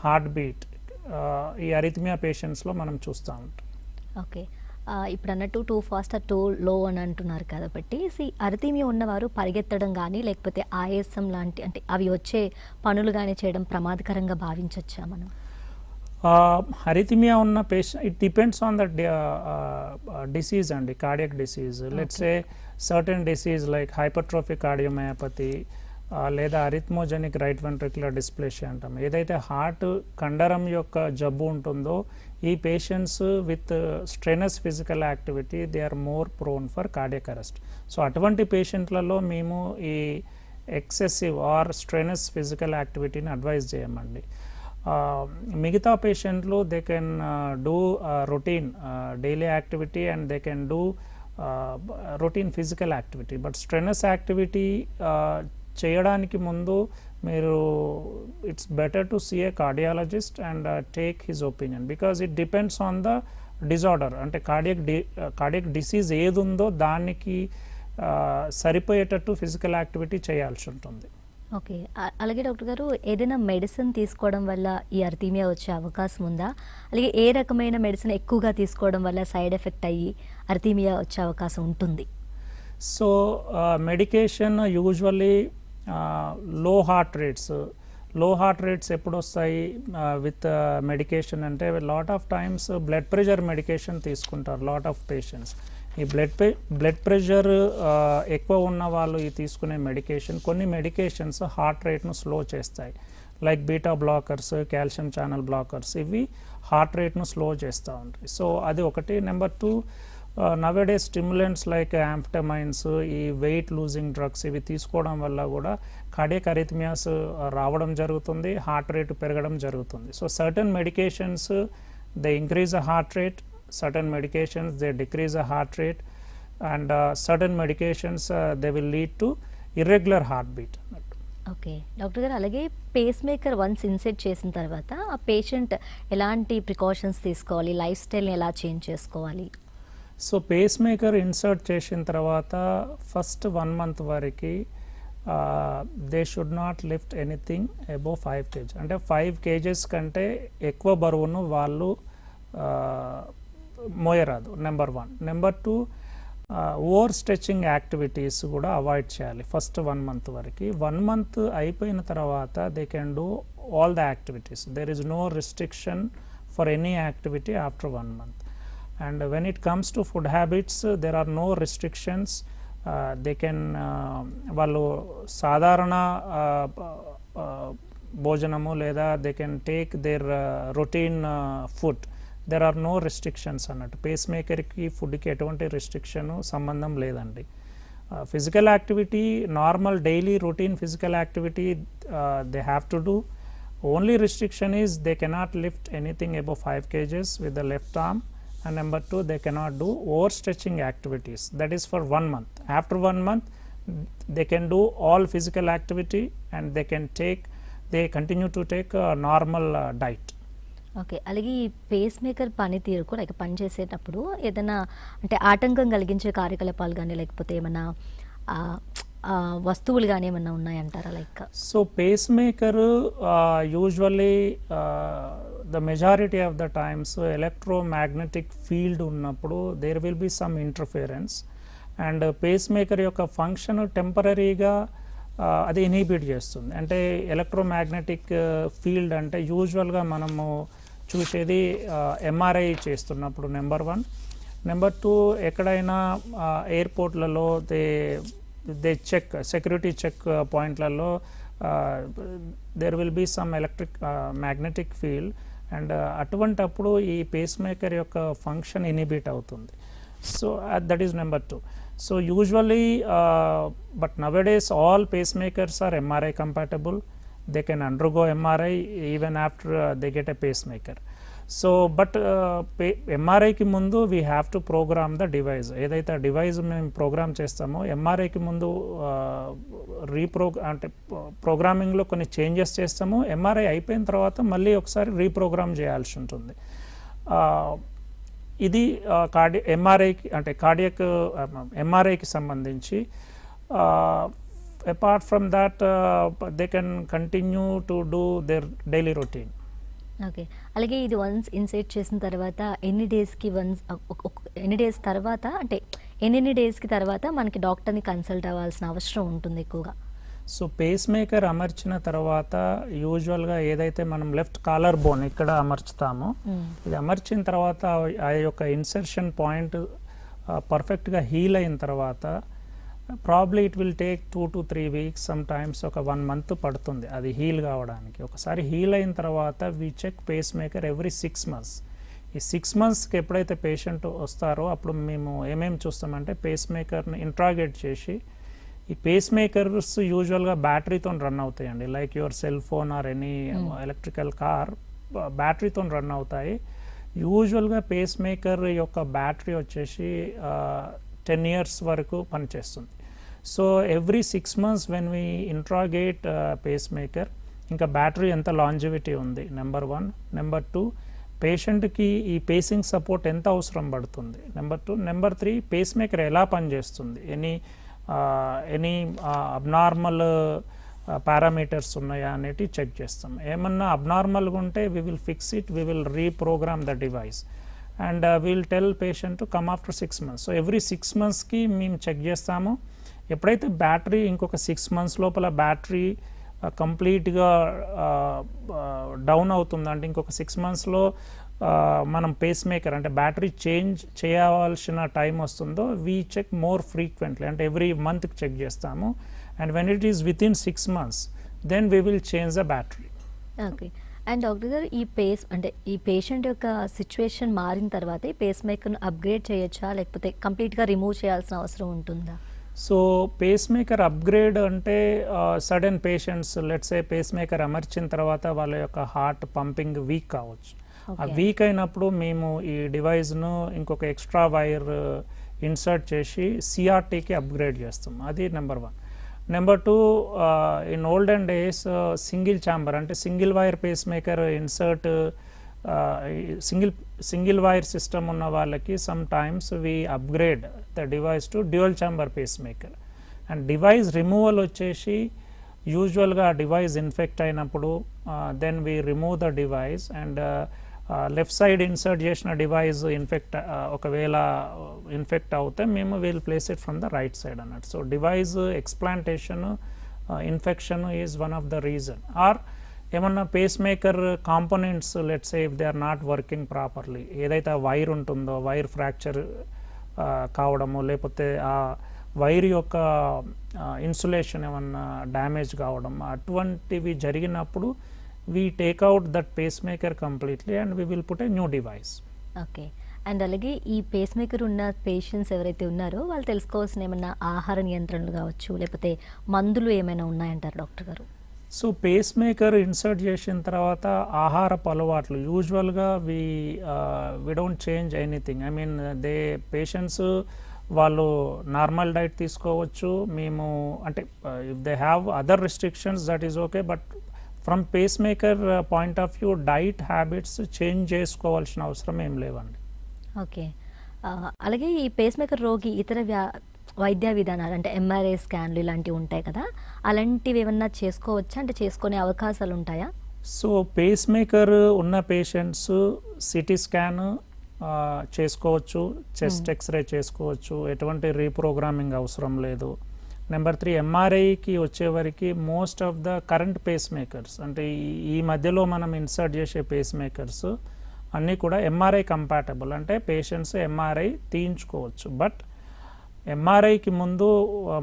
B: heart beat ఈ అరిథిమియా పేషెంట్స్లో మనం చూస్తూ ఉంటాం.
A: ఓకే, ఇప్పుడు అన్నట్టు టూ ఫాస్ట్ టూ లో అని అంటున్నారు కాబట్టి అరిథిమియా ఉన్నవారు పరిగెత్తడం కానీ లేకపోతే ఆయాసం లాంటి అంటే అవి వచ్చే పనులు కానీ చేయడం ప్రమాదకరంగా భావించవచ్చా మనం?
B: అరిథిమియా ఉన్న patient it depends on the disease అండి, cardiac disease. Let's say certain disease like hypertrophic cardiomyopathy లేదా అరిథ్మోజెనిక్ రైట్ వెంట్రిక్యులర్ డిస్ప్లేషియా అంటాం. ఏదైతే హార్ట్ కండరం యొక్క జబ్బు ఉంటుందో ఈ patients with strenuous physical activity they are more prone for cardiac arrest. So అటువంటి పేషెంట్లలో మేము ఈ ఎక్సెసివ్ ఆర్ స్ట్రెనస్ ఫిజికల్ యాక్టివిటీని అడ్వైజ్ చేయమండి. మిగతా పేషెంట్లు they can do routine daily activity and they can do routine physical activity, but strenuous activity చేయడానికి ముందు మీరు it's better to see a cardiologist and take his opinion, because it depends on the disorder. అంటే cardiac disease ఏది ఉందో దానికి సరిపోయేటట్టు physical activity చేయాల్సి ఉంటుంది.
A: Okay, అలాగే డాక్టర్ గారు ఏదైనా మెడిసిన్ తీసుకోవడం వల్ల ఈ అరిథిమియా వచ్చే అవకాశం ఉందా? అలాగే ఏ రకమైన మెడిసిన్ ఎక్కువగా తీసుకోవడం వల్ల సైడ్ ఎఫెక్ట్ అయ్యి అరిథిమియా వచ్చే అవకాశం ఉంటుంది?
B: సో మెడికేషన్ యూజువల్లీ లో హార్ట్ రేట్స్ ఎప్పుడు వస్తాయి విత్ మెడికేషన్ అంటే lot of times blood pressure medication తీసుకుంటారు లాట్ ఆఫ్ పేషెంట్స్. ఈ బ్లడ్ ప్రెషర్ ఎక్కువ ఉన్న వాళ్ళు ఈ తీసుకునే మెడికేషన్, కొన్ని మెడికేషన్స్ హార్ట్ రేట్ను స్లో చేస్తాయి, like beta blockers, calcium channel blockers, ఇవి హార్ట్ రేట్ను స్లో చేస్తూ ఉంటాయి. సో అది ఒకటి. నెంబర్ 2 నవేడేస్ స్టిమ్యులెంట్స్ లైక్ యాంఫెటమైన్స్, ఈ వెయిట్ లూజింగ్ డ్రగ్స్ ఇవి తీసుకోవడం వల్ల కూడా కార్డియక్ అరిథిమియాస్ రావడం జరుగుతుంది, హార్ట్ రేట్ పెరగడం జరుగుతుంది. So certain medications they increase the heart rate, certain medications they decrease the heart rate, and certain medications they will lead to irregular heartbeat.
A: Okay doctor గారు, అలాగే పేస్ మేకర్ వన్స్ ఇన్సెట్ చేసిన తర్వాత ఆ patient ఎలాంటి precautions తీసుకోవాలి, life స్టైల్ని ఎలా change చేసుకోవాలి?
B: సో పేస్ మేకర్ ఇన్సర్ట్ చేసిన తర్వాత ఫస్ట్ 1 month వరకు they should not lift anything above 5 kg, అంటే 5 kgs కంటే ఎక్కువ బరువును వాళ్ళు మోయరాదు, number 1. Number 2 over stretching activities కూడా అవాయిడ్ చేయాలి ఫస్ట్ 1 month వరకు. 1 month అయిపోయిన తర్వాత they can do all the activities, there is no restriction for any activity after 1 month. And when it comes to food habits there are no restrictions, they can వాళ్ళు సాధారణ భోజనము లేదా they can take their routine food, there are no restrictions అన్నట్టు. Pace మేకర్కి ఫుడ్కి ఎటువంటి restriction సంబంధం లేదండి. Physical activity normal daily routine physical activity they have to do. Only restriction is they cannot lift anything above 5 kgs with the left arm, and number 2, they cannot do overstretching activities. That is for 1 month. After 1 month, they can do all physical activity, and they continue to take a normal diet.
A: Okay, అలాగే ఈ pace maker పనితీరుకు like పనిచేసేటప్పుడు ఏదైనా అంటే ఆటంకం కలిగించే కార్యకలాపాలు కానీ లేకపోతే ఏమైనా వస్తువులు కానీ ఏమన్నా ఉన్నాయంటారా like?
B: So face maker usually the majority of the times electromagnetic field ఉన్నప్పుడు there will be some interference, and face maker యొక్క ఫంక్షన్ టెంపరీగా అది ఇన్హిబిట్ చేస్తుంది. అంటే ఎలక్ట్రోమాగ్నెటిక్ ఫీల్డ్ అంటే యూజువల్గా మనము చూసేది ఎంఆర్ఐ చేస్తున్నప్పుడు నెంబర్ 1. నెంబర్ 2, ఎక్కడైనా ఎయిర్పోర్ట్లలో దే చెక్ సెక్యూరిటీ చెక్ పాయింట్లలో there will be some magnetic field, and అటువంటప్పుడు ఈ పేస్ మేకర్ యొక్క ఫంక్షన్ ఇన్హిబిట్ అవుతుంది. So that is number 2. So usually but nowadays all pacemakers are MRI compatible. They can undergo MRI even after they get a pacemaker. So but MRI ki mundu we have to program the device. Edaithe device mem program chestamo MRI ki mundu ante programming lo konni changes chestamo. MRI ayipoyin tarvata malli okasari reprogram cheyalsi untundi. ఇది ఎంఆర్ఐకి అంటే cardiac ఎంఆర్ఐకి సంబంధించి. Apart from that they can continue to do their daily routine.
A: Okay, అలాగే ఇది once insight చేసిన తర్వాత ఎన్ని days తర్వాత అంటే ఎన్ని డేస్కి తర్వాత మనకి డాక్టర్ని కన్సల్ట్ అవ్వాల్సిన అవసరం ఉంటుంది ఎక్కువగా?
B: సో పేస్ మేకర్ అమర్చిన తర్వాత యూజువల్గా ఏదైతే మనం లెఫ్ట్ కాలర్ బోన్ ఇక్కడ అమర్చుతామో ఇది అమర్చిన తర్వాత ఆ యొక్క ఇన్సర్షన్ పాయింట్ పర్ఫెక్ట్గా హీల్ అయిన తర్వాత probably it will take 2 to 3 weeks, some times ఒక 1 month పడుతుంది అది హీల్ కావడానికి. ఒకసారి హీల్ అయిన తర్వాత we check pace maker every 6 months. ఈ 6 monthsకి ఎప్పుడైతే పేషెంట్ వస్తారో అప్పుడు మేము ఏమేమి చూస్తామంటే పేస్ మేకర్ని ఇంట్రాగేట్ చేసి, ఈ పేస్ మేకర్స్ యూజువల్గా బ్యాటరీతో రన్ అవుతాయండి. Like your cell phone or any electrical car బ్యాటరీతో రన్ అవుతాయి. యూజువల్గా పేస్ మేకర్ యొక్క బ్యాటరీ వచ్చేసి 10 years వరకు పనిచేస్తుంది. So every 6 months when we interrogate pace maker ఇంకా బ్యాటరీ ఎంత లాంజివిటీ ఉంది నెంబర్ 1. నెంబర్ 2, పేషెంట్కి ఈ పేసింగ్ సపోర్ట్ ఎంత అవసరం పడుతుంది నెంబర్ 2. నెంబర్ 3, పేస్ మేకర్ ఎలా పనిచేస్తుంది, ఎనీ అబ్నార్మల్ పారామీటర్స్ ఉన్నాయా అనేది చెక్ చేస్తాం. ఏమన్నా అబ్నార్మల్గా ఉంటే we will fix it, we will reprogram the device, and we'll tell patient to come after 6 months. So every 6 monthsకి మేము చెక్ చేస్తాము. ఎప్పుడైతే బ్యాటరీ ఇంకొక 6 months లోపల బ్యాటరీ కంప్లీట్గా డౌన్ అవుతుందంటే ఇంకొక 6 monthsలో మనం పేస్ మేకర్ అంటే బ్యాటరీ చేంజ్ చేయాల్సిన టైం వస్తుందో వీ చెక్ మోర్ ఫ్రీక్వెంట్లీ, అంటే ఎవ్రీ మంత్కి చెక్ చేస్తాము. And when it is within 6 months then we will change the battery.
A: Okay, and doctor గారు ఈ పేషెంట్ యొక్క సిచ్యువేషన్ మారిన తర్వాత ఈ పేస్ మేకర్ను అప్గ్రేడ్ చేయొచ్చా లేకపోతే కంప్లీట్గా రిమూవ్ చేయాల్సిన అవసరం ఉంటుందా?
B: సో పేస్ మేకర్ అప్గ్రేడ్ అంటే sudden patients let's a pacemaker అమర్చిన తర్వాత వాళ్ళ యొక్క హార్ట్ పంపింగ్ వీక్ కావచ్చు. ఆ వీక్ అయినప్పుడు మేము ఈ డివైస్ను ఇంకొక ఎక్స్ట్రా వైర్ ఇన్సర్ట్ చేసి సిఆర్టీకి అప్గ్రేడ్ చేస్తాం. అది number 1. Number 2, in olden days single chamber అంటే single wire pacemaker insert single wire system ఉన్న వాళ్ళకి sometimes we upgrade the device to dual chamber face maker. And device removal వచ్చేసి యూజువల్గా device infect అయినప్పుడు then we remove the device, and left side insert చేసిన device ఒకవేళ infect అవుతే మేము will place it from the right side అన్నట్టు. So device explantation infection is one of the reason. Or ఏమన్నా pacemaker components let's say if they are not working properly, ఏదైతే wire ఉంటుందో wire fracture కావడము లేకపోతే ఆ wire యొక్క insulation ఏమన్నా damage కావడం అటువంటివి జరిగినప్పుడు we take out that pacemaker completely and we will put a new device.
A: Okay, and అలాగే ఈ పేస్ మేకర్ ఉన్న పేషెంట్స్ ఎవరైతే ఉన్నారో వాళ్ళు తెలుసుకోవాల్సిన ఏమైనా ఆహార నియంత్రణలు కావచ్చు లేకపోతే మందులు ఏమైనా ఉన్నాయంటారు డాక్టర్ గారు?
B: సో పేస్ మేకర్ ఇన్సర్ట్ చేసిన తర్వాత ఆహారపు అలవాట్లు యూజువల్గా we don't change anything. I mean patients వాళ్ళు నార్మల్ డైట్ తీసుకోవచ్చు. మేము అంటే if they have other restrictions that is okay, but from pacemaker point of view diet habits change చేసుకోవాల్సిన అవసరం ఏం లేవండి.
A: ఓకే. అలాగే ఈ పేస్ మేకర్ రోగి ఇతర వైద్య విధానాలు అంటే ఎంఆర్ఐ స్కాన్లు ఇలాంటివి ఉంటాయి కదా, అలాంటివి ఏమన్నా చేసుకోవచ్చా, అంటే చేసుకునే అవకాశాలు ఉంటాయా?
B: సో పేస్ మేకర్ ఉన్న పేషెంట్స్ సిటీ స్కాన్ చేసుకోవచ్చు, చెస్ట్ ఎక్స్రే చేసుకోవచ్చు, ఎటువంటి రీప్రోగ్రామింగ్ అవసరం లేదు. నెంబర్ 3 ఎంఆర్ఐకి వచ్చేవరకు most of the current pacemakers అంటే ఈ మధ్యలో మనం ఇన్సర్ట్ చేసే పేస్ మేకర్స్ అన్నీ కూడా ఎంఆర్ఐ కంపాటబుల్, అంటే పేషెంట్స్ ఎంఆర్ఐ తీయించుకోవచ్చు. బట్ ఎంఆర్ఐకి ముందు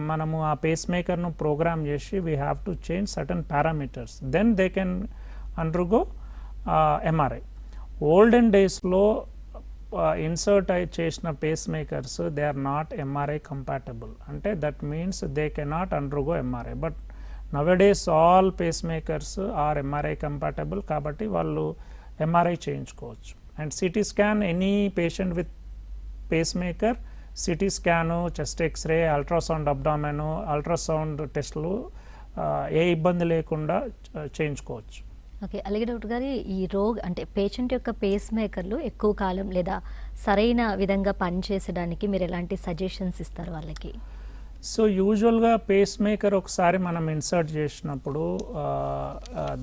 B: మనము ఆ పేస్ మేకర్ను ప్రోగ్రామ్ చేసి we have to change certain parameters, then they can undergo MRI. Olden డేస్లో ఇన్సర్ట్ చేసిన pacemakers they are not MRI compatible, అంటే that means they cannot undergo MRI. But nowadays all pacemakers are MRI compatible, కాబట్టి వాళ్ళు MRI చేయించుకోవచ్చు. And CT scan any patient with pacemaker CT scan, chest X-ray, ultrasound abdomen, ultrasound టెస్టులు ఏ ఇబ్బంది లేకుండా చేయించుకోవచ్చు.
A: Okay. అలాగే doctor గారు ఈ అంటే పేషెంట్ యొక్క పేస్ మేకర్లు ఎక్కువ కాలం లేదా సరైన విధంగా పనిచేసడానికి మీరు ఎలాంటి సజెషన్స్ ఇస్తారు వాళ్ళకి?
B: సో యూజువల్గా పేస్ మేకర్ ఒకసారి మనం ఇన్సర్ట్ చేసినప్పుడు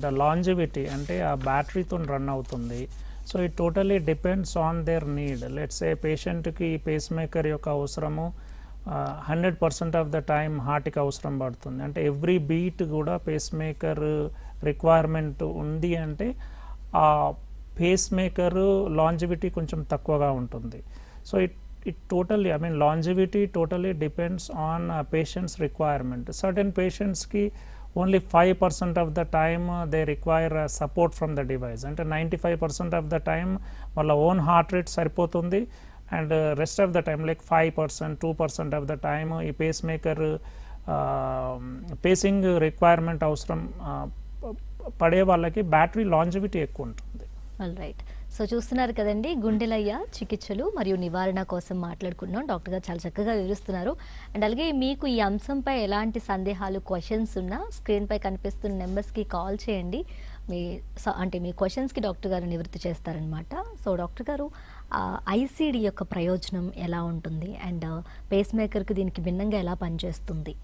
B: ద లాంజివిటీ అంటే ఆ బ్యాటరీతో రన్ అవుతుంది. So it totally depends on their need. Let's a పేషెంట్కి పేస్ మేకర్ యొక్క అవసరము 100% ఆఫ్ ద టైం హార్ట్కి అవసరం పడుతుంది, అంటే ఎవ్రీ బీట్ కూడా పేస్ మేకర్ రిక్వైర్మెంట్ ఉంది అంటే ఆ పేస్ మేకర్ లాంజివిటీ కొంచెం తక్కువగా ఉంటుంది. So it totally, I mean longevity totally depends on patient's requirement. Certain patients ki only 5% of the time they require support from the device, and 95% of the time వాళ్ళ own heart rate సరిపోతుంది, and rest of the time like 5% 2% of the time ఈ pace maker facing requirement అవసరం పడే వాళ్ళకి battery longevity ఎక్కువ ఉంటుంది.
A: All right. So చూస్తున్నారు కదండి, గుండెలయ్య చికిత్సలు మరియు నివారణ కోసం మాట్లాడుకున్నాం. డాక్టర్ గారు చాలా చక్కగా వివరిస్తున్నారు. అండ్ అలాగే మీకు ఈ అంశంపై ఎలాంటి సందేహాలు, క్వశ్చన్స్ ఉన్నా స్క్రీన్పై కనిపిస్తున్న నెంబర్స్కి కాల్ చేయండి. మీ క్వశ్చన్స్కి డాక్టర్ గారు నివృత్తి చేస్తారనమాట. సో డాక్టర్ గారు, ఐసీడీ యొక్క ప్రయోజనం ఎలా ఉంటుంది అండ్ పేస్ మేకర్కి దీనికి భిన్నంగా ఎలా పనిచేస్తుంది?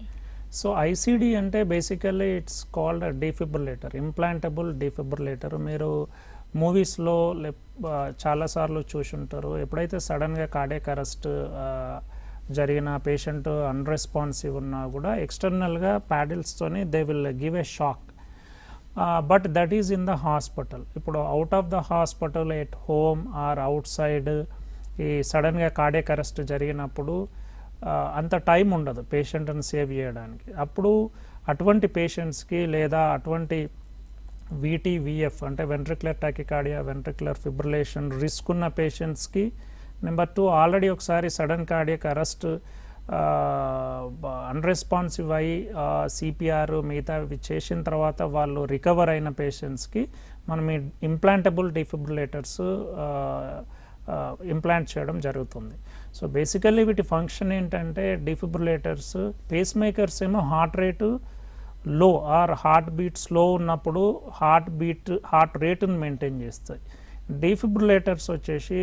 B: సో ఐసీడీ అంటే basically it's called defibrillator, implantable defibrillator. మీరు మూవీస్లో చాలాసార్లు చూసుంటారు. ఎప్పుడైతే సడన్గా కార్డియాక్ అరెస్ట్ జరిగిన పేషెంట్ అన్రెస్పాన్సివ్ ఉన్నా కూడా ఎక్స్టర్నల్గా ప్యాడిల్స్తోని they will give a shock, but that is in the hospital. ఇప్పుడు out of the hospital, at home or outside ఈ సడన్గా కార్డియాక్ అరెస్ట్ జరిగినప్పుడు అంత టైం ఉండదు పేషెంట్ని సేవ్ చేయడానికి. అప్పుడు అటువంటి పేషెంట్స్కి లేదా అటువంటి VT/VF అంటే ventricular tachycardia, ventricular fibrillation risk ఉన్న పేషెంట్స్కి, నెంబర్ 2 ఆల్రెడీ ఒకసారి సడన్ కార్డియాక్ అరెస్ట్ అన్రెస్పాన్సివ్ అయ్యి సిపిఆర్ మిగతావి చేసిన తర్వాత వాళ్ళు రికవర్ అయిన పేషెంట్స్కి మనం ఈ ఇంప్లాంటబుల్ డిఫిబ్రిలేటర్స్ ఇంప్లాంట్ చేయడం జరుగుతుంది. సో బేసికల్లీ వీటి ఫంక్షన్ ఏంటంటే డిఫిబ్రిలేటర్స్, పేస్ మేకర్స్ ఏమో హార్ట్ రేటు లో ఆర్ హార్ట్ బీట్ స్లో ఉన్నప్పుడు హార్ట్ రేటును మెయింటైన్ చేస్తాయి. డిఫిబ్రిలేటర్స్ వచ్చేసి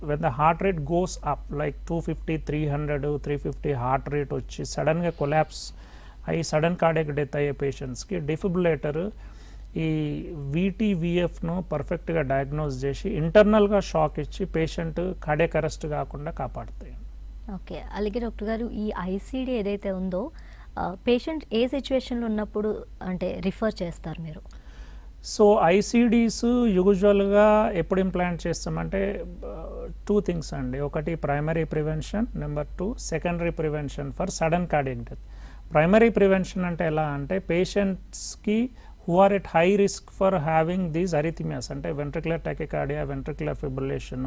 B: when the heart rate goes up like 250, 300, 350 heart rate వచ్చి సడన్గా కొలాప్స్ అయ్యి సడన్ కార్డియాక్ డెత్ అయ్యే పేషెంట్స్కి డిఫిబ్రిలేటర్ ఈ VT/VFను పర్ఫెక్ట్గా డయాగ్నోస్ చేసి ఇంటర్నల్గా షాక్ ఇచ్చి పేషెంట్ కార్డియాక్ అరెస్ట్ కాకుండా కాపాడుతాయి.
A: ఓకే. అలాగే డాక్టర్ గారు, ఈ ఐసీడీ ఏదైతే ఉందో పేషెంట్ ఏ సిచ్యువేషన్లో ఉన్నప్పుడు అంటే రిఫర్ చేస్తారు మీరు?
B: సో ఐసీడీస్ యూజువల్గా ఎప్పుడు ఇంప్లాంట్ చేస్తామంటే 2 థింగ్స్ అండి. ఒకటి primary prevention, number 2 secondary prevention for sudden cardiac death. Primary prevention అంటే ఎలా అంటే పేషెంట్స్కి who are at high risk for having these arrhythmias అంటే ventricular tachycardia, ventricular fibrillation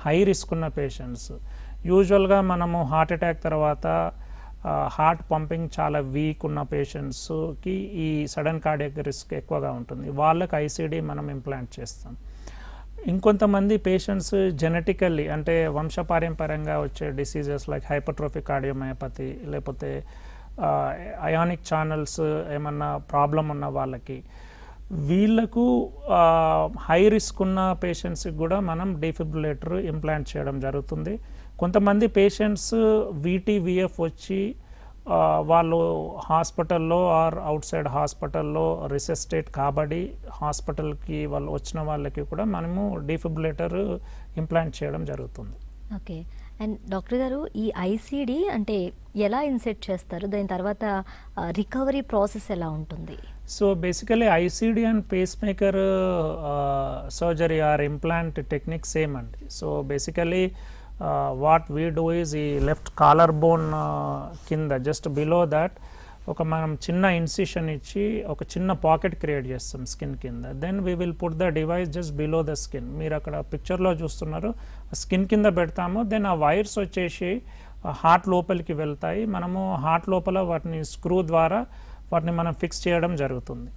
B: high risk ఉన్న పేషెంట్స్ యూజువల్గా మనము హార్ట్ అటాక్ తర్వాత హార్ట్ పంపింగ్ చాలా వీక్ ఉన్న పేషెంట్స్కి ఈ సడన్ కార్డియాక్ రిస్క్ ఎక్కువగా ఉంటుంది, వాళ్ళకి ఐసీడీ మనం ఇంప్లాంట్ చేస్తాం. ఇంకొంతమంది పేషెంట్స్ జెనెటికల్లీ అంటే వంశపారంపర్యంగా వచ్చే డిసీజెస్ లైక్ హైపర్ట్రోఫిక్ కార్డియోమయోపతి లేకపోతే అయానిక్ ఛానల్స్ ఏమన్నా ప్రాబ్లం ఉన్న వాళ్ళకి, వీళ్ళకు హై రిస్క్ ఉన్న పేషెంట్స్కి కూడా మనం డిఫిబ్రిలేటర్ ఇంప్లాంట్ చేయడం జరుగుతుంది. కొంతమంది పేషెంట్స్ VT-VF వచ్చి వాళ్ళు హాస్పిటల్లో ఆర్ అవుట్ సైడ్ హాస్పిటల్లో రిసెస్టేట్ కాబడి హాస్పిటల్కి వాళ్ళు వచ్చిన వాళ్ళకి కూడా మనము డిఫిబ్రిలేటర్ ఇంప్లాంట్ చేయడం జరుగుతుంది.
A: ఓకే. అండ్ డాక్టర్ గారు, ఈ ఐసీడీ అంటే ఎలా ఇన్సెట్ చేస్తారు, దాని తర్వాత రికవరీ ప్రాసెస్ ఎలా ఉంటుంది?
B: So basically ICD and pacemaker surgery or implant technique same అండి. So basically what we do is ఈ లెఫ్ట్ కాలర్ బోన్ కింద జస్ట్ బిలో దాట్ ఒక మనం చిన్న ఇన్సిషన్ ఇచ్చి ఒక చిన్న పాకెట్ క్రియేట్ చేస్తాం స్కిన్ కింద. Then we will put the device just below the skin. మీరు అక్కడ పిక్చర్లో చూస్తున్నారు, స్కిన్ కింద పెడతాము. దెన్ ఆ వైర్స్ వచ్చేసి హార్ట్ లోపలికి వెళ్తాయి. మనము హార్ట్ లోపల వాటిని స్క్రూ ద్వారా వాటిని మనం ఫిక్స్ చేయడం జరుగుతుంది.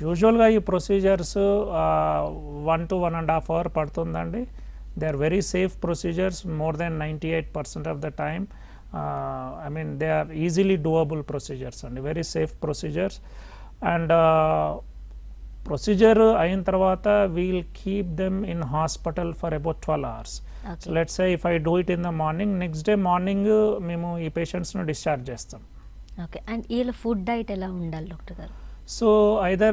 B: యూజువల్గా ఈ ప్రొసీజర్స్ 1 to 1.5 hours పడుతుందండి. They are very safe procedures, more than 98% of the time. I mean, they are easily doable procedures and very safe procedures. And procedure ayin tarvata we will keep them in hospital for about 12 hours. Okay. So let's say if I do it in the morning, next day morning memo ee patients nu discharge chestam.
A: Okay. And eela food diet ela undali doctor garu?
B: So either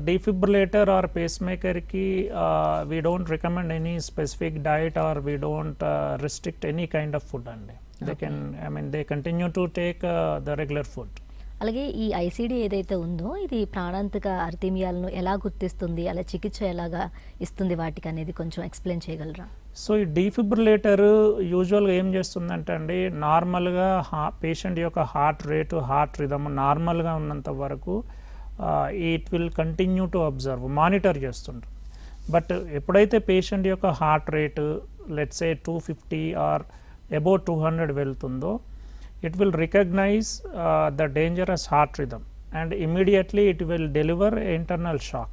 B: defibrillator or pacemaker ki we don't recommend any specific diet or we don't restrict any kind of food and they can, I mean, they continue to take the regular food.
A: అలాగే ఈ ICD ఏదైతే ఉందో ఇది ప్రాణాంతక అర్థీమియాలను ఎలా గుర్తిస్తుంది, అలా చికిత్స ఎలాగా ఇస్తుంది వాటికి అనేది కొంచెం ఎక్స్ప్లెయిన్ చేయగలరా?
B: సో ఈ డిఫిబ్రిలేటర్ యూజువల్గా ఏం చేస్తుందంటే అండి, నార్మల్గా పేషెంట్ యొక్క హార్ట్ రేటు హార్ట్ రిథమ్ నార్మల్గా ఉన్నంత వరకు it will continue to observe, monitor చేస్తుంటారు. బట్ ఎప్పుడైతే పేషెంట్ యొక్క heart rate let's say 250 or above 200 వెళ్తుందో it will recognize the dangerous heart rhythm and immediately it will deliver internal shock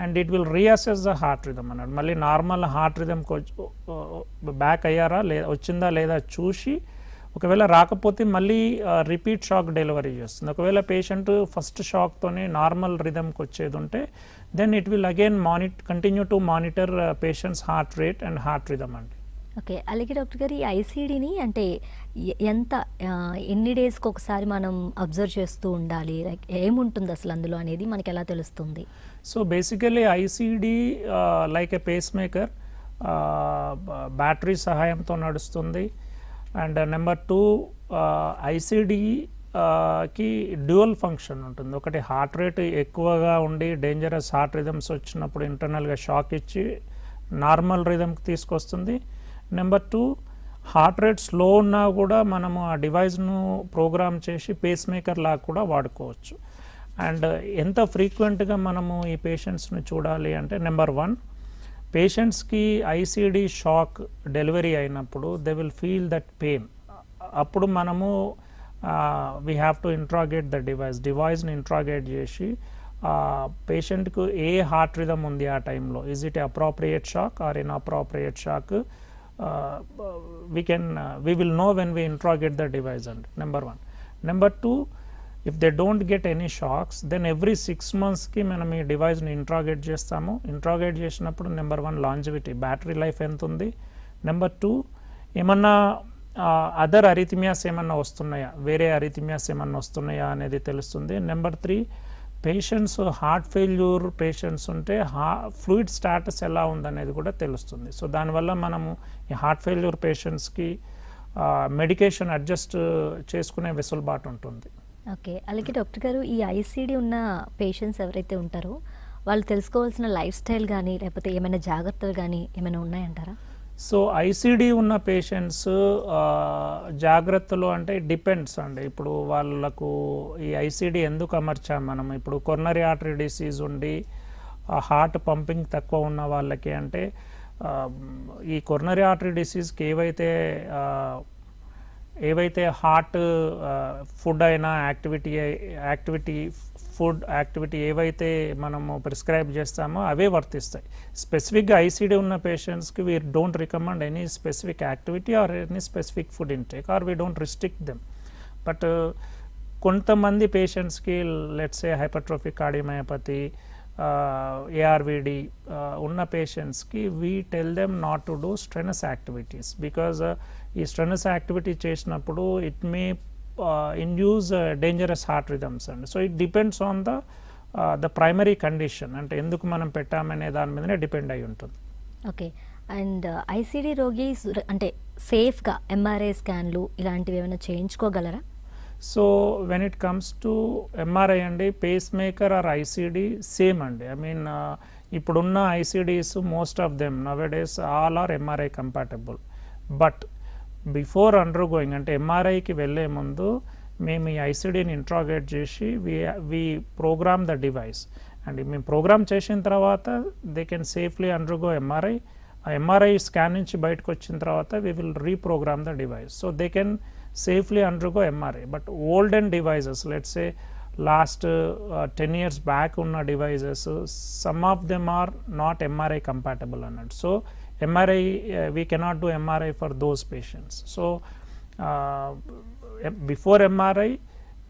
B: and it will reassess the heart rhythm అన్నాడు. మళ్ళీ normal heart rhythm back అయ్యారా వచ్చిందా లేదా చూసి, ఒకవేళ రాకపోతే మళ్ళీ రిపీట్ షాక్ డెలివరీ చేస్తుంది. ఒకవేళ పేషెంట్ ఫస్ట్ షాక్తోనే నార్మల్ రిథమ్కి వచ్చేది ఉంటే then it will again continue to monitor patients heart rate and heart rhythm అండి.
A: ఓకే. అలాగే డాక్టర్ గారు, ఈ ఐసీడీని అంటే ఎన్ని డేస్కి ఒకసారి మనం అబ్జర్వ్ చేస్తూ ఉండాలి, లైక్ ఏముంటుంది అసలు అందులో అనేది మనకి ఎలా తెలుస్తుంది?
B: So basically ICD like a pacemaker battery సహాయంతో నడుస్తుంది. అండ్ నెంబర్ 2 ఐసీడీకి డ్యూయల్ ఫంక్షన్ ఉంటుంది. ఒకటి హార్ట్ రేట్ ఎక్కువగా ఉండి డేంజరస్ హార్ట్ రిథమ్స్ వచ్చినప్పుడు ఇంటర్నల్గా షాక్ ఇచ్చి నార్మల్ రిథమ్కి తీసుకొస్తుంది. నెంబర్ 2 హార్ట్ రేట్ స్లో ఉన్నా కూడా మనము ఆ డివైస్ను ప్రోగ్రామ్ చేసి పేస్ మేకర్ లాగా కూడా వాడుకోవచ్చు. అండ్ ఎంత ఫ్రీక్వెంట్గా మనము ఈ పేషెంట్స్ని చూడాలి అంటే, నెంబర్ 1 పేషెంట్స్కి ఐసీడీ షాక్ డెలివరీ అయినప్పుడు they will feel that pain. అప్పుడు మనము we have to interrogate the డివైస్ని ఇంట్రాగేట్ చేసి పేషెంట్కు ఏ హార్ట్ రిథమ్ ఉంది ఆ టైంలో, is it appropriate shock or inappropriate shock, we will know when we interrogate the device. And number 1. Number 2, if they don't get any shocks, then every 6 months ki manam ee device ni interrogate chestamu. Interrogate chesinappudu number 1 longevity, battery life ఎంత ఉంది. number 2, ఏమన్నా other అరిథమియాస్ ఏమన్నా వస్తున్నాయా, వేరే అరిథమియాస్ ఏమన్నా వస్తున్నాయా అనేది తెలుస్తుంది. Number 3, patients heart failure patients ఉంటే ఫ్లూయిడ్ స్టాటస్ ఎలా ఉందనేది కూడా తెలుస్తుంది. సో దానివల్ల మనము ఈ హార్ట్ ఫెయిల్యూర్ పేషెంట్స్కి మెడికేషన్ అడ్జస్ట్ చేసుకునే వెసులుబాటు ఉంటుంది.
A: ఓకే. అలాగే డాక్టర్ గారు, ఈ ఐసీడీ ఉన్న పేషెంట్స్ ఎవరైతే ఉంటారో వాళ్ళు తెలుసుకోవాల్సిన లైఫ్ స్టైల్ కానీ లేకపోతే ఏమైనా జాగ్రత్తలు కానీ ఏమైనా ఉన్నాయంటారా?
B: సో ఐసీడీ ఉన్న పేషెంట్స్ జాగ్రత్తలు అంటే డిపెండ్స్ అండి. ఇప్పుడు వాళ్ళకు ఈ ఐసీడీ ఎందుకు అమర్చాం మనం, ఇప్పుడు కొర్నరీ ఆర్టరీ డిసీజ్ ఉండి హార్ట్ పంపింగ్ తక్కువ ఉన్న వాళ్ళకి అంటే ఈ కొర్నరీ ఆర్టరీ డిసీజ్కి ఏవైతే ఏవైతే హార్ట్ ఫుడ్ అయినా యాక్టివిటీ ఏవైతే మనము ప్రిస్క్రైబ్ చేస్తామో అవే వర్తిస్తాయి. స్పెసిఫిక్గా ఐసీడీ ఉన్న పేషెంట్స్కి we don't recommend any specific activity or any specific food intake or we don't restrict them. But కొంతమంది పేషెంట్స్కి let's a hypertrophic cardiomyopathy, ARVD ఉన్న పేషెంట్స్కి we tell them not to do strenuous activities because ఈ strenuous activity చేసినప్పుడు it may induce dangerous heart rhythms అండి. So it depends on the primary condition, అంటే ఎందుకు మనం పెట్టామనే దాని మీదనే డిపెండ్ అయి ఉంటుంది.
A: ఓకే. అండ్ ఐసీడీ రోగి అంటే సేఫ్గా ఎంఆర్ఐ స్కాన్లు ఇలాంటివి ఏమైనా చేయించుకోగలరా?
B: So when it comes to MRI అండి, pacemaker or ICD same అండి. ఐ మీన్ ఇప్పుడున్న ICDs most of them nowadays all are MRI compatible. But before undergoing అంటే ఎంఆర్ఐకి వెళ్ళే ముందు మేము ఈ ఐసీడీని ఇంట్రాగేట్ చేసి we program the device and మేము ప్రోగ్రామ్ చేసిన తర్వాత they can safely undergo MRI. ఆ ఎంఆర్ఐ స్కాన్ నుంచి బయటకు వచ్చిన తర్వాత we will reprogram the device so they can safely undergo MRI. But olden devices, let's say last 10 years back unna devices, some of them are not MRI compatible annattu. So MRI we cannot do MRI for those patients. So before MRI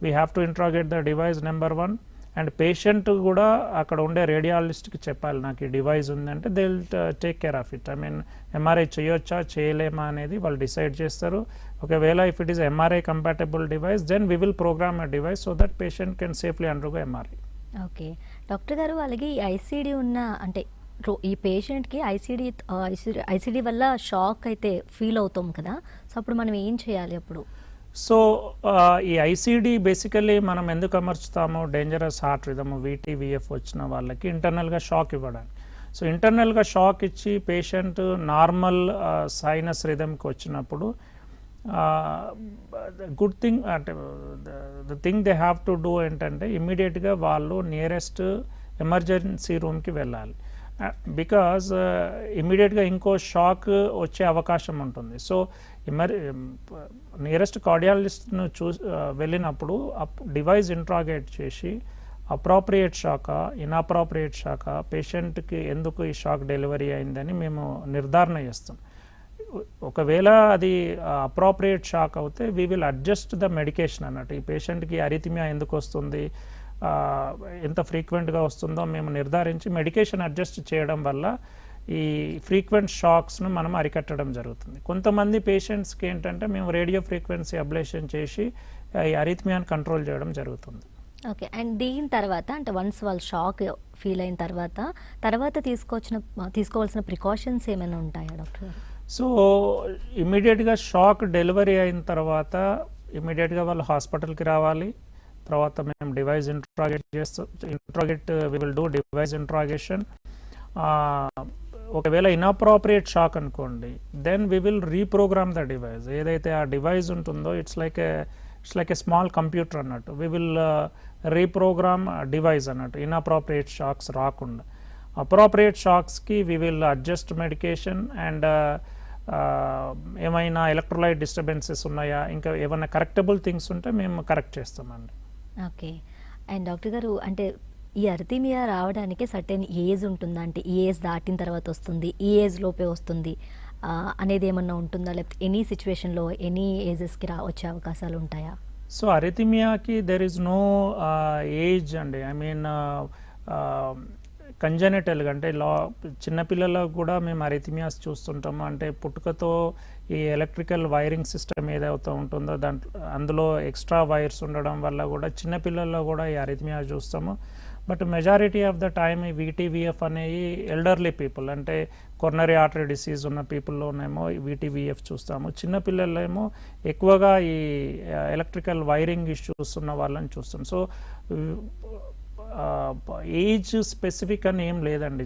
B: we have to interrogate the device, number one, and patient కూడా అక్కడ ఉండే రేడియాలజిస్ట్కి చెప్పాలి నాకు ఈ device ఉందంటే they will take care of it. I mean MRI చేయొచ్చా చేయలేమా అనేది వాళ్ళు డిసైడ్ చేస్తారు. ఒకవేళ if it is MRI compatible device then we will program a device so that patient can safely undergo MRI.
A: Okay doctor గారు, అలాగే ఈ ICD ఉన్న అంటే ఈ పేషెంట్కి ఐసీడీ వల్ల షాక్ అయితే ఫీల్ అవుతాం కదా, సో అప్పుడు మనం ఏం చేయాలి అప్పుడు?
B: సో ఈ ఐసీడీ బేసికలీ మనం ఎందుకు అమర్చుతాము, డేంజరస్ హార్ట్ రిథమ్ VT-VF వచ్చిన వాళ్ళకి ఇంటర్నల్గా షాక్ ఇవ్వడానికి. సో ఇంటర్నల్గా షాక్ ఇచ్చి పేషెంట్ నార్మల్ సైనస్ రిథమ్కి వచ్చినప్పుడు గుడ్ థింగ్ అంటే the thing they have to do ఏంటంటే ఇమ్మీడియట్గా వాళ్ళు నియరెస్ట్ ఎమర్జెన్సీ రూమ్కి వెళ్ళాలి. బికాజ్ ఇమ్మీడియట్గా ఇంకో షాక్ వచ్చే అవకాశం ఉంటుంది. సో నియరెస్ట్ కార్డియాలజిస్ట్ను వెళ్ళినప్పుడు డివైస్ ఇంట్రాగేట్ చేసి అప్రాప్రియేట్ షాకా ఇన్అప్రాప్రియేట్ షాకా, పేషెంట్కి ఎందుకు ఈ షాక్ డెలివరీ అయిందని మేము నిర్ధారణ చేస్తాం. ఒకవేళ అది అప్రాప్రియేట్ షాక్ అవుతే we will adjust the medication అన్నట్టు. ఈ పేషెంట్కి అరిథిమియా ఎందుకు వస్తుంది, ఎంత ఫ్రీక్వెంట్గా వస్తుందో మేము నిర్ధారించి మెడికేషన్ అడ్జస్ట్ చేయడం వల్ల ఈ ఫ్రీక్వెంట్ షాక్స్ను మనం అరికట్టడం జరుగుతుంది. కొంతమంది పేషెంట్స్కి ఏంటంటే మేము రేడియో ఫ్రీక్వెన్సీ అబ్లేషన్ చేసి ఈ అరిథిమియాని కంట్రోల్ చేయడం జరుగుతుంది.
A: ఓకే. అండ్ దీని తర్వాత అంటే వన్స్ వాళ్ళు షాక్ ఫీల్ అయిన తర్వాత తీసుకోవాల్సిన ప్రికాషన్స్ ఏమైనా ఉంటాయా డాక్టర్ గారు?
B: సో ఇమీడియట్గా షాక్ డెలివరీ అయిన తర్వాత ఇమీడియట్గా వాళ్ళు హాస్పిటల్కి రావాలి. తర్వాత మేము device interrogate we will do device interrogation. ఒకవేళ ఇన్అప్రాప్రియేట్ షాక్ అనుకోండి then we will reprogram the device. ఏదైతే ఆ డివైస్ ఉంటుందో it's like a small computer అన్నట్టు. వీ విల్ రీప్రోగ్రామ్ డివైస్ అన్నట్టు ఇన్అప్రాప్రియేట్ షాక్స్ రాకుండా. అప్రాప్రియేట్ షాక్స్కి we will adjust medication and ఏమైనా ఎలక్ట్రోలైట్ డిస్టర్బెన్సెస్ ఉన్నాయా, ఇంకా ఏమైనా కరెక్టబుల్ థింగ్స్ ఉంటే మేము కరెక్ట్ చేస్తామండి.
A: ఓకే. అండ్ డాక్టర్ గారు, అంటే ఈ అరిథిమియా రావడానికి సర్టెన్ ఏజ్ ఉంటుందా, అంటే ఈ ఏజ్ దాటిన తర్వాత వస్తుంది, ఈ ఏజ్ లోపే వస్తుంది అనేది ఏమన్నా ఉంటుందా, లేకపోతే ఎనీ సిచ్యువేషన్లో ఎనీ ఏజెస్కి వచ్చే అవకాశాలు ఉంటాయా?
B: సో అరిథిమియాకి దెర్ ఈజ్ నో ఏజ్ అండి. ఐ మీన్ కంజెనిటల్గా అంటే చిన్నపిల్లలకు కూడా మేము అరిథిమియాస్ చూస్తుంటాము. అంటే పుట్టుకతో ఈ ఎలక్ట్రికల్ వైరింగ్ సిస్టమ్ ఏదైతే ఉంటుందో అందులో ఎక్స్ట్రా వైర్స్ ఉండడం వల్ల కూడా చిన్నపిల్లల్లో కూడా ఈ అరిథిమియా చూస్తాము. But majority of the time ఈ VT-VF అనేవి ఎల్డర్లీ పీపుల్ అంటే కొర్నరీ ఆర్టరీ డిసీజ్ ఉన్న పీపుల్లోనేమో VT-VF చూస్తాము. చిన్నపిల్లల్లో ఏమో ఎక్కువగా ఈ ఎలక్ట్రికల్ వైరింగ్ ఇష్యూస్ ఉన్న వాళ్ళని చూస్తాం. సో ఏజ్ స్పెసిఫిక్ అని ఏం లేదండి,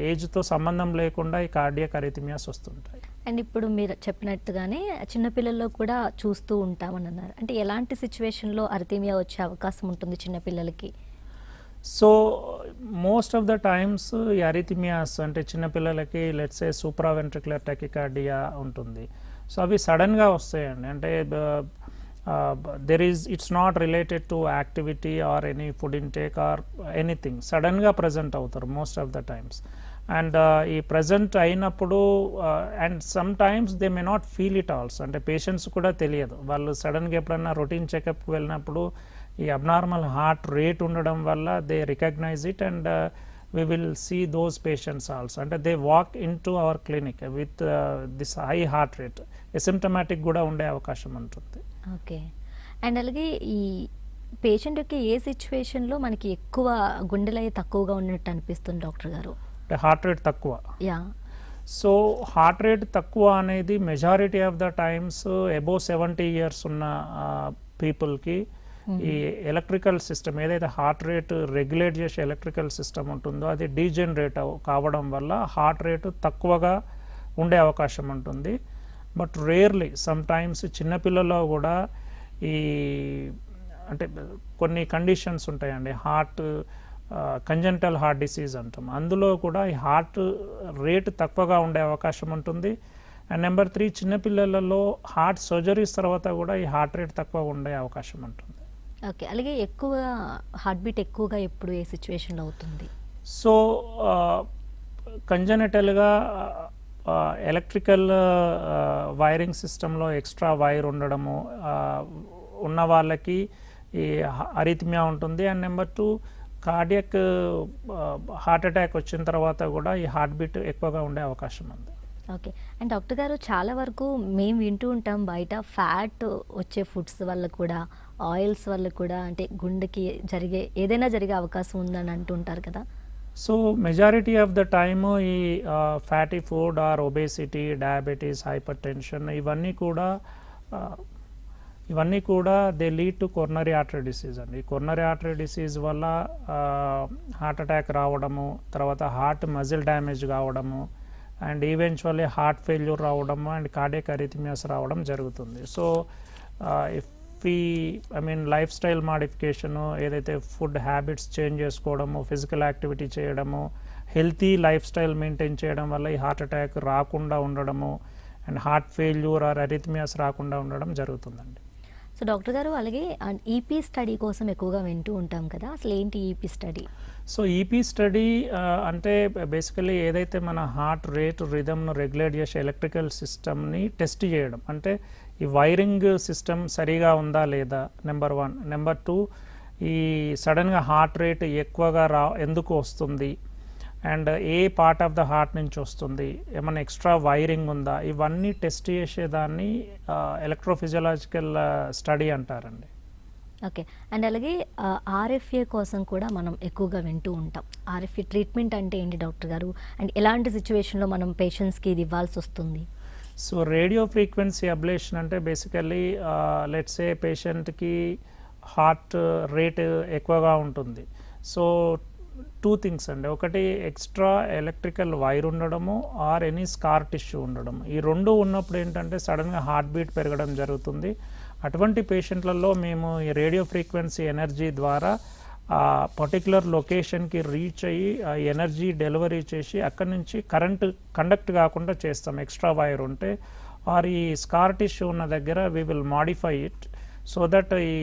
B: ఏజ్తో సంబంధం లేకుండా ఈ కార్డియాక్ అరిథిమియాస్ వస్తుంటాయి.
A: అండ్ ఇప్పుడు మీరు చెప్పినట్టుగానే చిన్నపిల్లల్లో కూడా చూస్తూ ఉంటామని అన్నారు. అంటే ఎలాంటి సిచ్యువేషన్లో అరిథిమియా వచ్చే అవకాశం ఉంటుంది చిన్నపిల్లలకి?
B: So most of the times ఈ అరిథిమియాస్ అంటే చిన్నపిల్లలకి లెట్స్ సే సూప్రావెంట్రికులర్ టెకికార్డియా ఉంటుంది. సో అవి సడన్గా వస్తాయండి. అంటే it's not related to activity or any food intake or anything, సడన్గా ప్రజెంట్ అవుతారు most of the times. And ఈ ప్రజెంట్ అయినప్పుడు and some times they may not feel it also, అంటే పేషెంట్స్ కూడా తెలియదు. వాళ్ళు సడన్గా ఎప్పుడన్నా రొటీన్ చెకప్కి వెళ్ళినప్పుడు ఈ అబ్నార్మల్ హార్ట్ రేట్ ఉండడం వల్ల they recognise it and we will see those patients also, అంటే they walk into our clinic with this high heart rate, asymptomatic కూడా ఉండే అవకాశం ఉంటుంది.
A: ఓకే. అండ్ అలాగే ఈ పేషెంట్కి ఏ సిచ్యువేషన్లో మనకి ఎక్కువ గుండెలయ తక్కువగా ఉన్నట్టు అనిపిస్తుంది డాక్టర్ గారు?
B: అంటే హార్ట్ రేట్ తక్కువ.
A: యా.
B: సో హార్ట్ రేట్ తక్కువ అనేది majority of the times above 70 years ఉన్న పీపుల్కి ఈ ఎలక్ట్రికల్ సిస్టమ్ ఏదైతే హార్ట్ రేట్ రెగ్యులేట్ చేసే ఎలక్ట్రికల్ సిస్టమ్ ఉంటుందో అది డీజనరేట్ కావడం వల్ల హార్ట్ రేటు తక్కువగా ఉండే అవకాశం ఉంటుంది. బట్ రేర్లీ సమ్ టైమ్స్ చిన్నపిల్లల్లో కూడా ఈ అంటే కొన్ని కండిషన్స్ ఉంటాయండి, హార్ట్ కంజెంటల్ హార్ట్ డిసీజ్ అంటాం, అందులో కూడా ఈ హార్ట్ రేట్ తక్కువగా ఉండే అవకాశం ఉంటుంది. అండ్ నెంబర్ 3 చిన్నపిల్లలలో హార్ట్ సర్జరీస్ తర్వాత కూడా ఈ హార్ట్ రేట్ తక్కువగా ఉండే అవకాశం ఉంటుంది.
A: ఓకే. అలాగే ఎక్కువ హార్ట్ బీట్ ఎక్కువగా ఎప్పుడు ఏ సిచ్యువేషన్లో అవుతుంది?
B: సో కంజెనిటల్గా ఎలక్ట్రికల్ వైరింగ్ సిస్టంలో ఎక్స్ట్రా వైర్ ఉండడము ఉన్న వాళ్ళకి ఈ అరిథమియా ఉంటుంది. And number 2 cardiac heart attack వచ్చిన తర్వాత కూడా ఈ హార్ట్ బీట్ ఎక్కువగా ఉండే అవకాశం ఉంది.
A: ఓకే. అండ్ డాక్టర్ గారు చాలా వరకు మేము వింటూ ఉంటాం బయట ఫ్యాట్ వచ్చే ఫుడ్స్ వల్ల కూడా, ఆయిల్స్ వల్ల కూడా అంటే గుండెకి ఏదైనా జరిగే అవకాశం ఉందని అంటుంటారు కదా.
B: So majority of the time ఈ fatty food or obesity, diabetes, hypertension ఇవన్నీ కూడా they lead to coronary artery disease అండి. ఈ కొర్నరీ ఆర్టరీ డిసీజ్ వల్ల హార్ట్ అటాక్ రావడము, తర్వాత హార్ట్ మజిల్ డ్యామేజ్ కావడము, అండ్ ఈవెన్చువల్లీ హార్ట్ ఫెయిల్యూర్ రావడము అండ్ కార్డియక్ అరిథమియాస్ రావడం జరుగుతుంది. So if lifestyle modification, ఏదైతే ఫుడ్ హ్యాబిట్స్ చేంజ్ చేసుకోవడము, ఫిజికల్ యాక్టివిటీ చేయడము, హెల్తీ లైఫ్ స్టైల్ మెయింటైన్ చేయడం వల్ల ఈ హార్ట్ అటాక్ రాకుండా ఉండడము అండ్ హార్ట్ ఫెయిల్యూర్ ఆర్ అరిథమియాస్ రాకుండా ఉండడం జరుగుతుందండి.
A: సో డాక్టర్ గారు అలాగే ఈపీ స్టడీ కోసం ఎక్కువగా వింటూ ఉంటాం కదా, అసలు ఏంటి EP study?
B: So EP study అంటే బేసికలీ ఏదైతే మన హార్ట్ రేట్ రిథమ్ను రెగ్యులేట్ చేసే ఎలక్ట్రికల్ సిస్టమ్ని టెస్ట్ చేయడం, అంటే ఈ వైరింగ్ సిస్టమ్ సరిగా ఉందా లేదా, నెంబర్ 1. నెంబర్ 2 ఈ సడన్గా హార్ట్ రేట్ ఎక్కువగా ఎందుకు వస్తుంది and A part of the heart నుంచి వస్తుంది, ఏమైనా ఎక్స్ట్రా వైరింగ్ ఉందా, ఇవన్నీ టెస్ట్ చేసేదాన్ని ఎలక్ట్రోఫిజియలాజికల్ స్టడీ అంటారండి.
A: ఓకే. అండ్ అలాగే ఆర్ఎఫ్ఏ కోసం కూడా మనం ఎక్కువగా వింటూ ఉంటాం. ఆర్ఎఫ్ఏ ట్రీట్మెంట్ అంటే ఏంటి డాక్టర్ గారు, అండ్ ఎలాంటి సిచ్యువేషన్లో మనం పేషెంట్స్కి ఇది ఇవ్వాల్సి వస్తుంది?
B: సో రేడియో ఫ్రీక్వెన్సీ అబ్లేషన్ అంటే బేసికల్లీ లెట్స్ ఏ పేషెంట్కి హార్ట్ రేట్ ఎక్కువగా ఉంటుంది. సో 2 things అండి, ఒకటి ఎక్స్ట్రా ఎలక్ట్రికల్ వైర్ ఉండడము ఆర్ ఎనీ స్కార్ టిష్యూ ఉండడం. ఈ 2 ఉన్నప్పుడు ఏంటంటే సడన్గా హార్ట్ బీట్ పెరగడం జరుగుతుంది. అటువంటి పేషెంట్లలో మేము ఈ రేడియో ఫ్రీక్వెన్సీ ఎనర్జీ ద్వారా పర్టికులర్ లొకేషన్కి రీచ్ అయ్యి ఆ ఎనర్జీ డెలివరీ చేసి అక్కడి నుంచి కరెంట్ కండక్ట్ కాకుండా చేస్తాం. ఎక్స్ట్రా వైర్ ఉంటే ఆర్ ఈ స్కార్ టిష్యూ ఉన్న దగ్గర we will modify it so that ఈ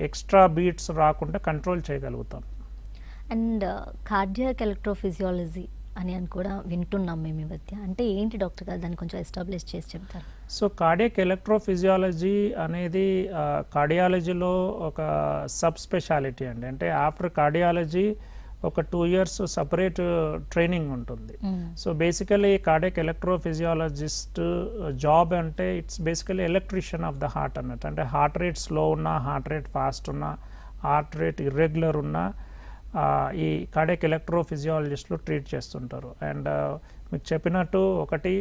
B: ఎక్స్ట్రా బీట్స్ రాకుండా కంట్రోల్ చేయగలుగుతాం.
A: అండ్ కార్డియాక్ ఎలక్ట్రోఫిజియాలజీ అని కూడా వింటున్నాం మేము ఈ మధ్య, అంటే ఏంటి డాక్టర్ గారు, దాన్ని కొంచెం ఎస్టాబ్లిష్ చేసి చెప్తారు?
B: సో కార్డియాక్ ఎలక్ట్రోఫిజియాలజీ అనేది కార్డియాలజీలో ఒక సబ్ స్పెషాలిటీ అండి. అంటే ఆఫ్టర్ కార్డియాలజీ ఒక 2 years సపరేట్ ట్రైనింగ్ ఉంటుంది. So basically cardiac electrophysiologist job అంటే it's basically electrician of the heart అన్నట్టు. అంటే హార్ట్ రేట్ స్లో ఉన్నా, హార్ట్ రేట్ ఫాస్ట్ ఉన్నా, హార్ట్ రేట్ ఇర్రెగ్యులర్ ఉన్నా ఈ కార్డియాక్ ఎలక్ట్రోఫిజియాలజిస్టులు ట్రీట్ చేస్తుంటారు. అండ్ మీకు చెప్పినట్టు ఒకటి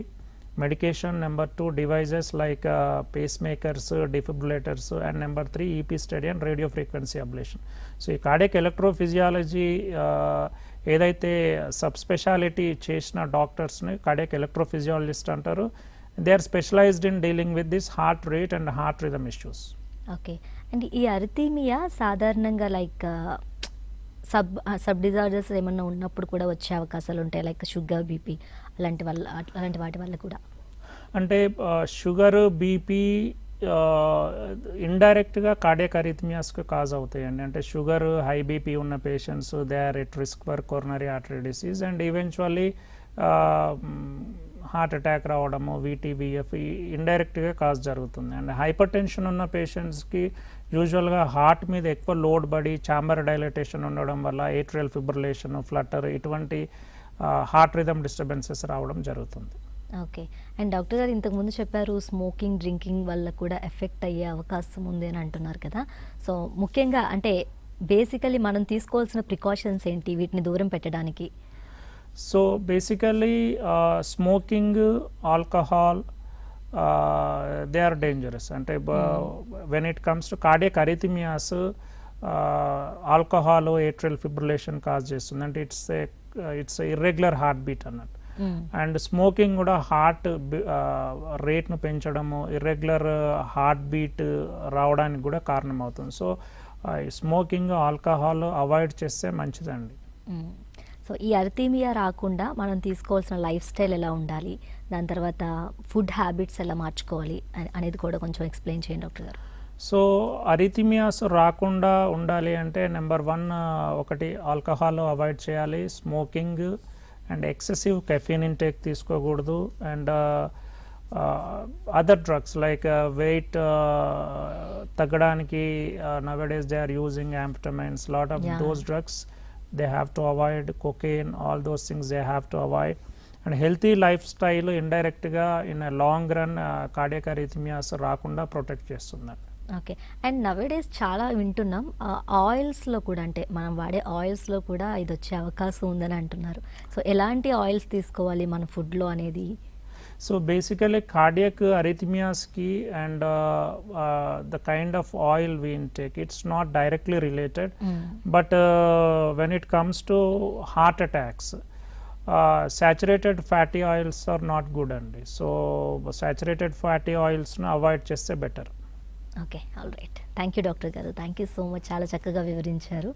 B: medication, number 2 devices like pacemakers, defibrillators, and number 3 EP study and radio frequency ablation. So ఈ కార్డియాక్ ఎలక్ట్రోఫిజియాలజీ ఏదైతే సబ్ స్పెషాలిటీ చేసిన డాక్టర్స్ని కార్డియాక్ ఎలక్ట్రోఫిజియాలజిస్ట్ అంటారు. They are specialised in dealing with this heart rate and heart rhythm issues.
A: Okay. And ఈ arrhythmia సాధారణంగా like sub disorders ఏమన్నా ఉన్నప్పుడు కూడా వచ్చే అవకాశాలు ఉంటాయి, లైక్ షుగర్, బీపీ అలాంటి వాటి వల్ల కూడా?
B: అంటే షుగర్, బీపీ ఇండైరెక్ట్గా కార్డియాక్ అరిథమియాస్కి కాజ్ అవుతాయండి. అంటే షుగర్, హై బీపీ ఉన్న patients they are at risk for coronary artery disease and eventually heart attack రావడము, VTVF ఇండైరెక్ట్గా కాజ్ జరుగుతుంది. అండ్ హైపర్ టెన్షన్ ఉన్న పేషెంట్స్కి యూజువల్గా హార్ట్ మీద ఎక్కువ లోడ్ పడి ఛాంబర్ డైలటేషన్ ఉండడం వల్ల ఏట్రియల్ ఫిబ్రిలేషన్, ఫ్లటర్ ఇటువంటి హార్ట్ రిథమ్ డిస్టర్బెన్సెస్ రావడం జరుగుతుంది.
A: ఓకే. అండ్ డాక్టర్ గారు ఇంతకుముందు చెప్పారు స్మోకింగ్, డ్రింకింగ్ వల్ల కూడా ఎఫెక్ట్ అయ్యే అవకాశం ఉంది అని అంటున్నారు కదా. సో ముఖ్యంగా అంటే బేసికలీ మనం తీసుకోవాల్సిన ప్రికాషన్స్ ఏంటి వీటిని దూరం పెట్టడానికి?
B: So basically smoking, alcohol they are dangerous. అంటే when it comes to cardiac arrhythmias alcohol atrial fibrillation cause చేస్తుంది. అంటే ఇట్స్ ఇర్రెగ్యులర్ హార్ట్ బీట్ అన్నట్టు. అండ్ స్మోకింగ్ కూడా హార్ట్ రేట్ను పెంచడము, ఇర్రెగ్యులర్ హార్ట్ బీట్ రావడానికి కూడా కారణమవుతుంది. సో స్మోకింగ్, ఆల్కహాల్ అవాయిడ్ చేస్తే మంచిదండి.
A: సో ఈ అరిథమియా రాకుండా మనం తీసుకోవాల్సిన లైఫ్ స్టైల్ ఎలా ఉండాలి, దాని తర్వాత ఫుడ్ హ్యాబిట్స్ ఎలా మార్చుకోవాలి అనేది కూడా కొంచెం ఎక్స్ప్లెయిన్ చేయండి డాక్టర్ గారు.
B: సో అరిథమియాస్ రాకుండా ఉండాలి అంటే నెంబర్ 1 ఒకటి ఆల్కహాల్ అవాయిడ్ చేయాలి, smoking and excessive caffeine intake తీసుకోకూడదు. And other drugs like weight తగ్గడానికి nowadays they are using amphetamines, lot of those drugs they have to avoid, cocaine, all those things they have to avoid. And healthy lifestyle indirect ga in a long run cardiac arrhythmias రాకుండా protect చేస్తుంది.
A: Okay. And nowadays చాలా వింటున్నాం ఆయిల్స్లో కూడా, అంటే మనం వాడే ఆయిల్స్లో కూడా ఇది వచ్చే అవకాశం ఉందని అంటున్నారు. సో ఎలాంటి ఆయిల్స్ తీసుకోవాలి మన ఫుడ్లో అనేది?
B: సో బేసికలీ కార్డియాక్ అరిథమియాస్కి and the kind of oil we intake, it's not directly related, but when it comes to heart attacks, saturated fatty oils are not good అండి. సో saturated fatty oilsను అవాయిడ్ చేస్తే better.
A: Okay, all right. Thank you doctor గారు, thank you so much, చాలా చక్కగా వివరించారు.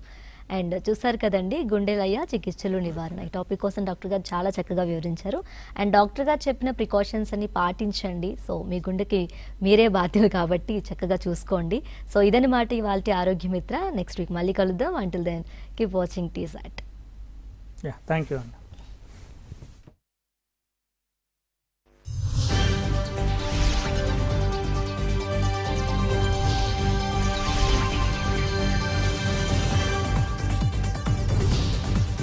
A: And చూసారు కదండి, గుండెలయ్య చికిత్సలు నివారణ ఈ టాపిక్ కోసం డాక్టర్ గారు చాలా చక్కగా వివరించారు. అండ్ డాక్టర్ గారు చెప్పిన ప్రికాషన్స్ అన్ని పాటించండి. సో మీ గుండెకి మీరే బాధ్యులు కాబట్టి చక్కగా చూసుకోండి. సో ఇదన్నమాట ఇవాల్టి ఆరోగ్య మిత్ర. నెక్స్ట్ వీక్ మళ్ళీ కలుద్దాం. అంటిల్ దెన్ కీప్ వాచింగ్ టీజాట్.
B: థ్యాంక్ యూ అండి.